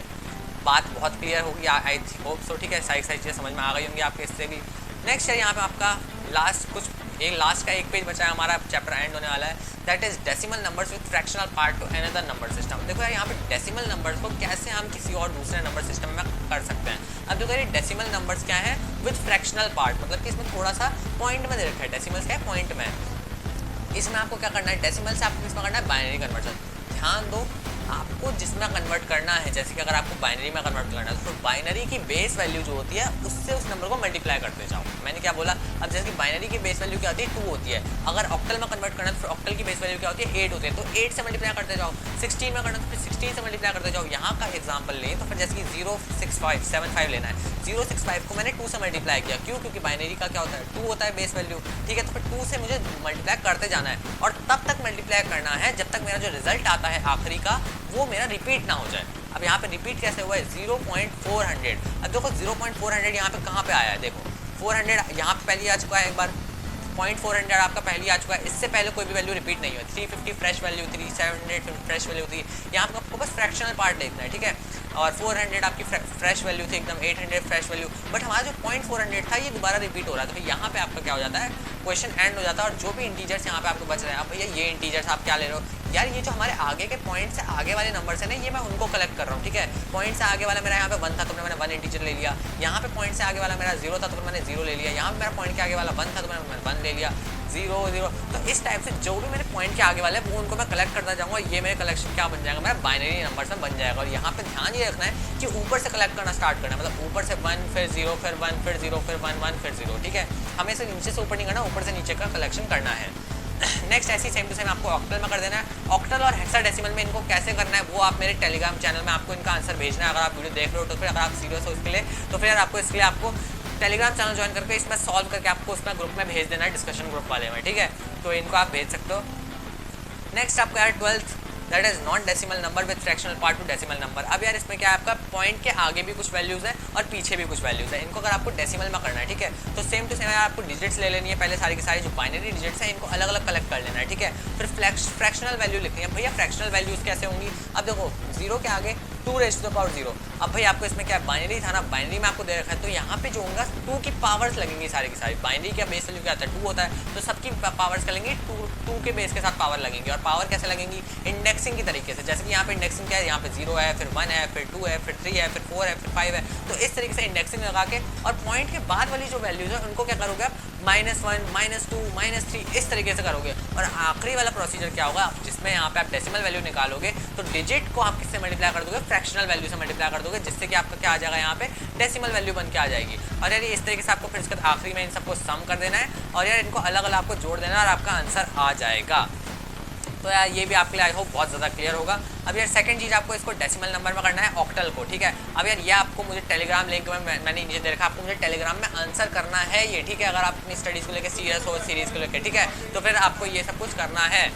बात बहुत क्लियर होगी आई होप सो, ठीक है। सारी चीज़ें समझ में आ गई होंगी आपके इससे भी। नेक्स्ट है यहाँ पे आपका लास्ट का एक पेज बचा है, हमारा चैप्टर एंड होने वाला है, that is decimal numbers with fractional part two another number system. देखो यार यहाँ पे डेसिमल नंबर्स को कैसे हम किसी और दूसरे नंबर सिस्टम में कर सकते हैं। अब देखो ये डेसिमल नंबर्स क्या है विद फ्रैक्शनल पार्ट, मतलब कि इसमें थोड़ा सा पॉइंट में दे रखा है। डेसिमल्स क्या है पॉइंट में, इसमें आपको क्या करना है डेसिमल से आपको इसमें करना है बाइनरी कन्वर्जन। ध्यान दो आपको जिसमें कन्वर्ट करना है, जैसे कि अगर आपको बाइनरी में कन्वर्ट करना है तो बाइनरी की बेस वैल्यू जो होती है उससे उस नंबर को मल्टीप्लाई करते जाओ। मैंने क्या बोला, अब जैसे कि बाइनरी की बेस वैल्यू क्या होती है 2 होती है, अगर ऑक्टल में कन्वर्ट करना है तो ऑक्टल की बेस वैल्यू क्या होती है 8 होती है, तो 8 से मल्टीप्लाई करते जाओ। 16 में करना तो फिर 16 से मल्टीप्लाई करते जाओ। यहाँ का एग्जाम्पल लें तो फिर जैसे कि 06575 लेना है, 065 को मैंने 2 से मल्टीप्लाई किया। क्यों? क्योंकि बाइनरी का क्या होता है 2 होता है बेस वैल्यू, ठीक है। तो फिर 2 से मुझे मल्टीप्लाई करते जाना है और तब तक मल्टीप्लाई करना है जब तक मेरा जो रिजल्ट आता है आखिरी का वो मेरा रिपीट ना हो जाए। अब यहाँ पे रिपीट कैसे हुआ है 0.400। अब देखो 0.400 यहाँ पे कहाँ पे आया है, देखो 400 यहाँ पे पहले आ चुका है एक बार, 0.400 आपका पहले आ चुका है, इससे पहले कोई भी वैल्यू रिपीट नहीं हुई। 350 फ्रेश वैल्यू थी, 700 फ्रेश वैल्यू थी, यहाँ पे आपको बस फ्रैक्शनल पार्ट देखना है, ठीक है। और 400 आपकी फ्रेश वैल्यू थी एकदम, 800 फ्रेश वैल्यू, बट हमारा जो 0.400 था ये दोबारा रिपीट हो रहा था। तो यहाँ पे आपका क्या हो जाता है क्वेश्चन एंड हो जाता है, और जो भी इंटीजर्स यहाँ पे आपको बच रहे हैं, अब भैया ये इंटीजर्स आप क्या ले रहे हो यार, ये जो हमारे आगे के पॉइंट से आगे वाले नंबर्स हैं ना ये मैं उनको कलेक्ट कर रहा हूँ, ठीक है। पॉइंट से आगे वाला मेरा यहाँ पे 1 था तो मैंने 1 इंटीजर ले लिया, यहाँ पे पॉइंट से आगे वाला मेरा 0 था तो मैंने 0 ले लिया, यहाँ पे मेरा पॉइंट के आगे वाला 1 था तो मैंने 1 ले लिया, 0 0। तो इस टाइप से जो भी मेरे पॉइंट के आगे वाले हैं वो उनको मैं कलेक्ट करता जाऊँगा, ये मेरे कलेक्शन क्या बन जाएगा मेरा बाइनरी नंबर्स में बन जाएगा। और यहाँ पे ध्यान ये रखना है कि ऊपर से कलेक्ट करना स्टार्ट करना है, मतलब ऊपर से 1 फिर 0 फिर 1 फिर 0 फिर 1 1 फिर 0, ठीक है। हमें से नीचे से ऊपर नहीं करना, ऊपर से नीचे का कलेक्शन करना है। नेक्स्ट ऐसी सेम टू सेम आपको ऑक्टल में कर देना है। ऑक्टल और हेक्साडेसिमल में इनको कैसे करना है वो आप मेरे टेलीग्राम चैनल में आपको इनका आंसर भेजना है। अगर आप वीडियो देख रहे हो तो फिर अगर आप सीरियस हो इसके लिए तो फिर आपको इसके लिए आपको टेलीग्राम चैनल ज्वाइन करके इसमें सॉल्व करके आपको उसमें ग्रुप में भेज देना है, डिस्कशन ग्रुप वाले में, ठीक है। तो इनको आप भेज सकते हो। नेक्स्ट आपको यार 12th that is non decimal number with fractional part two decimal number. अब यार इसमें क्या है आपका पॉइंट के आगे भी कुछ वैल्यूज़ है और पीछे भी कुछ वैल्यूज़ है। इनको अगर आपको डेसिमल में करना है, ठीक है, तो सेम टू सेम आपको डिजिट्स ले लेनी है। पहले सारी की सारी जो बाइनरी डिजिट्स है इनको अलग अलग कलेक्ट कर लेना है, ठीक है। फिर फ्रैक्शनल वैल्यू लिखनी है। भैया फ्रैक्शनल वैल्यूज़ कैसे होंगी, अब देखो 0 के आगे 2⁻0। अब भाई आपको इसमें क्या बाइनरी था ना, बाइनरी में आपको दे रखा है तो यहाँ पे जो होगा 2 की पावर्स लगेंगी सारी की सारी। बाइनरी का बेस वैल्यू क्या आता है 2 होता है, तो सबकी पावर्स लगेंगी 2 के बेस के साथ पावर लगेंगी। और पावर कैसे लगेंगी इंडेक्सिंग की तरीके से, जैसे कि यहाँ पे इंडेक्सिंग क्या है, यहाँ पे 0 है, फिर 1 है, फिर 2 है, फिर 3 है, फिर 4 है, फिर 5 है। तो इस तरीके से इंडेक्सिंग लगा के और पॉइंट के बाद वाली जो वैल्यूज है उनको क्या करोगे आप -1 -2 -3 इस तरीके से करोगे। और आखिरी वाला प्रोसीजर क्या होगा जिसमें यहाँ पे आप डेसिमल वैल्यू निकालोगे तो डिजिट को आप किससे मल्टीप्लाई कर दोगे फ्रैक्शनल वैल्यू से मल्टीप्लाई कर दोगे, जिससे कि आपका क्या आ जाएगा यहाँ पे डेसिमल वैल्यू बन के आ जाएगी। और यार इस तरीके से आपको फिर इसके आखिरी में इन सबको सम कर देना है और यार इनको अलग अलग आपको जोड़ देना है और आपका आंसर आ जाएगा। तो यार ये भी आपके लिए आई होप बहुत ज़्यादा क्लियर होगा। अब यार सेकंड चीज़ आपको इसको डेसिमल नंबर में करना है, ऑक्टल को, ठीक है। अब यार ये आपको मुझे टेलीग्राम लिंक में मैंने नीचे दे रखा, आपको मुझे टेलीग्राम में आंसर करना है ये, ठीक है। अगर आप अपनी स्टडीज़ को लेकर सीरियस हो, सीरीज़ को लेकर, ठीक है, तो फिर आपको ये सब कुछ करना है।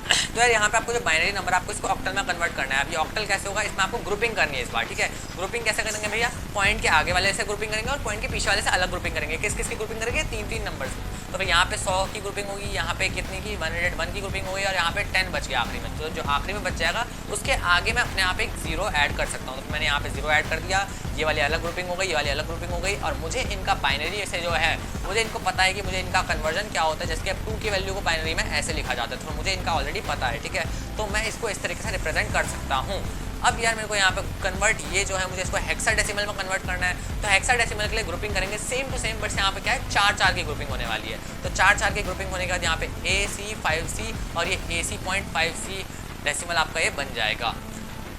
तो यार यहाँ पे आपको जो बाइनरी नंबर आपको इसको ऑक्टल में कन्वर्ट करना है। अब ये ऑक्टल कैसे होगा, इसमें आपको ग्रुपिंग करनी है इस बार, ठीक है। ग्रुपिंग कैसे करेंगे भैया, पॉइंट के आगे वाले से ग्रुपिंग करेंगे और पॉइंट के पीछे वाले से अलग ग्रुपिंग करेंगे। किस किस की ग्रुपिंग करेंगे, 3-3 नंबर्स। तो फिर यहाँ पे 100 की ग्रुपिंग होगी, यहाँ पे कितनी की 101 की ग्रुपिंग होगी और यहाँ पे 10 बच गया आखिरी में। तो जो आखिरी में बच जाएगा उसके आगे मैं अपने आप एक 0 ऐड कर सकता हूँ। तो मैंने यहाँ पे 0 ऐड कर दिया, ये वाली अलग ग्रुपिंग हो गई, ये वाली अलग ग्रुपिंग हो गई। और मुझे इनका बाइनरी से जो है, मुझे इनको पता है कि मुझे इनका कन्वर्जन क्या होता है। जैसे कि अब 2 की वैल्यू को बाइनरी में ऐसे लिखा जाता है, तो मुझे इनका ऑलरेडी पता है, ठीक है। तो मैं इसको इस तरीके से रिप्रेजेंट कर सकता हूँ। अब यार मेरे को यहाँ पे कन्वर्ट, ये जो है मुझे इसको हेक्साडेसिमल में कन्वर्ट करना है। तो हेक्साडेसिमल के लिए ग्रुपिंग करेंगे सेम टू सेम, बट यहाँ पे क्या है, 4-4 की ग्रुपिंग होने वाली है। तो 4-4 की ग्रुपिंग होने के बाद यहाँ पे AC 5C और ये AC.5C डेसिमल आपका ये बन जाएगा।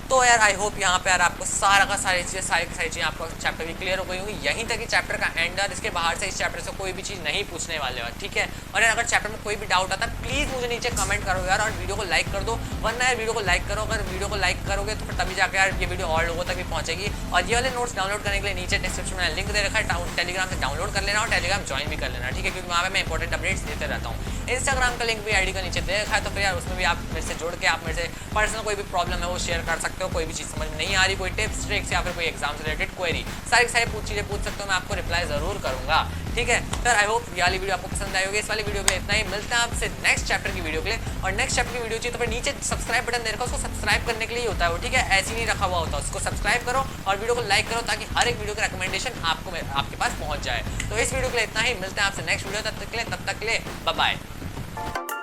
तो यार आई होप यहाँ पे यार आपको सारी चीज़ें आपको चैप्टर की क्लियर हो गई होंगी। यहीं तक कि चैप्टर का एंड है, इसके बाहर से इस चैप्टर से कोई भी चीज़ नहीं पूछने वाले हो, ठीक है। और यार अगर चैप्टर में कोई भी डाउट आता है प्लीज़ मुझे नीचे कमेंट करो यार, और वीडियो को लाइक कर दो। वरना यार वीडियो को लाइक करो, अगर वीडियो को लाइक करोगे तो फिर तभी जाकर यार ये वीडियो और लोगों तक भी पहुँचेगी। और ये वाले नोट्स डाउनलोड करने के लिए नीचे डिस्क्रिप्शन में लिंक दे रखा है, टेलीग्राम से डाउनलोड कर लेना और टेलीग्राम ज्वाइन भी कर लेना, ठीक है, क्योंकि वहाँ पे मैं इंपॉर्टेंट अपडेट्स देते रहता हूँ। इंस्टाग्राम का लिंक भी आईडी का नीचे दे रखा है, तो फिर यार उसमें भी आप मेरे से जुड़ के आप मेरे से पर्सनल कोई भी प्रॉब्लम है वो शेयर कर सकते हो। कोई भी चीज़ समझ में नहीं आ रही, कोई टिप्स ट्रिक्स या फिर कोई एग्जाम से रिलेटेड क्वेरी, सारी चीज़ें पूछ सकते हो, मैं आपको रिप्लाई ज़रूर करूँगा, ठीक है। सर आई होप ये वाली वीडियो आपको पसंद आई होगी। इस वाली वीडियो के लिए इतना ही, मिलते हैं आपसे नेक्स्ट चैप्टर की वीडियो के लिए। और नेक्स्ट चैप्टर की वीडियो चाहिए तो फिर नीचे सब्सक्राइब बटन दे रखा है, उसको सब्सक्राइब करने के लिए होता है वो, ठीक है, ऐसे नहीं रखा हुआ होता। उसको सब्सक्राइब करो और वीडियो को लाइक करो ताकि हर एक वीडियो का रिकमेंडेशन आपके पास पहुंच जाए। तो इस वीडियो के लिए इतना ही, मिलते हैं आपसे नेक्स्ट वीडियो, तब तक के लिए बाय बाय।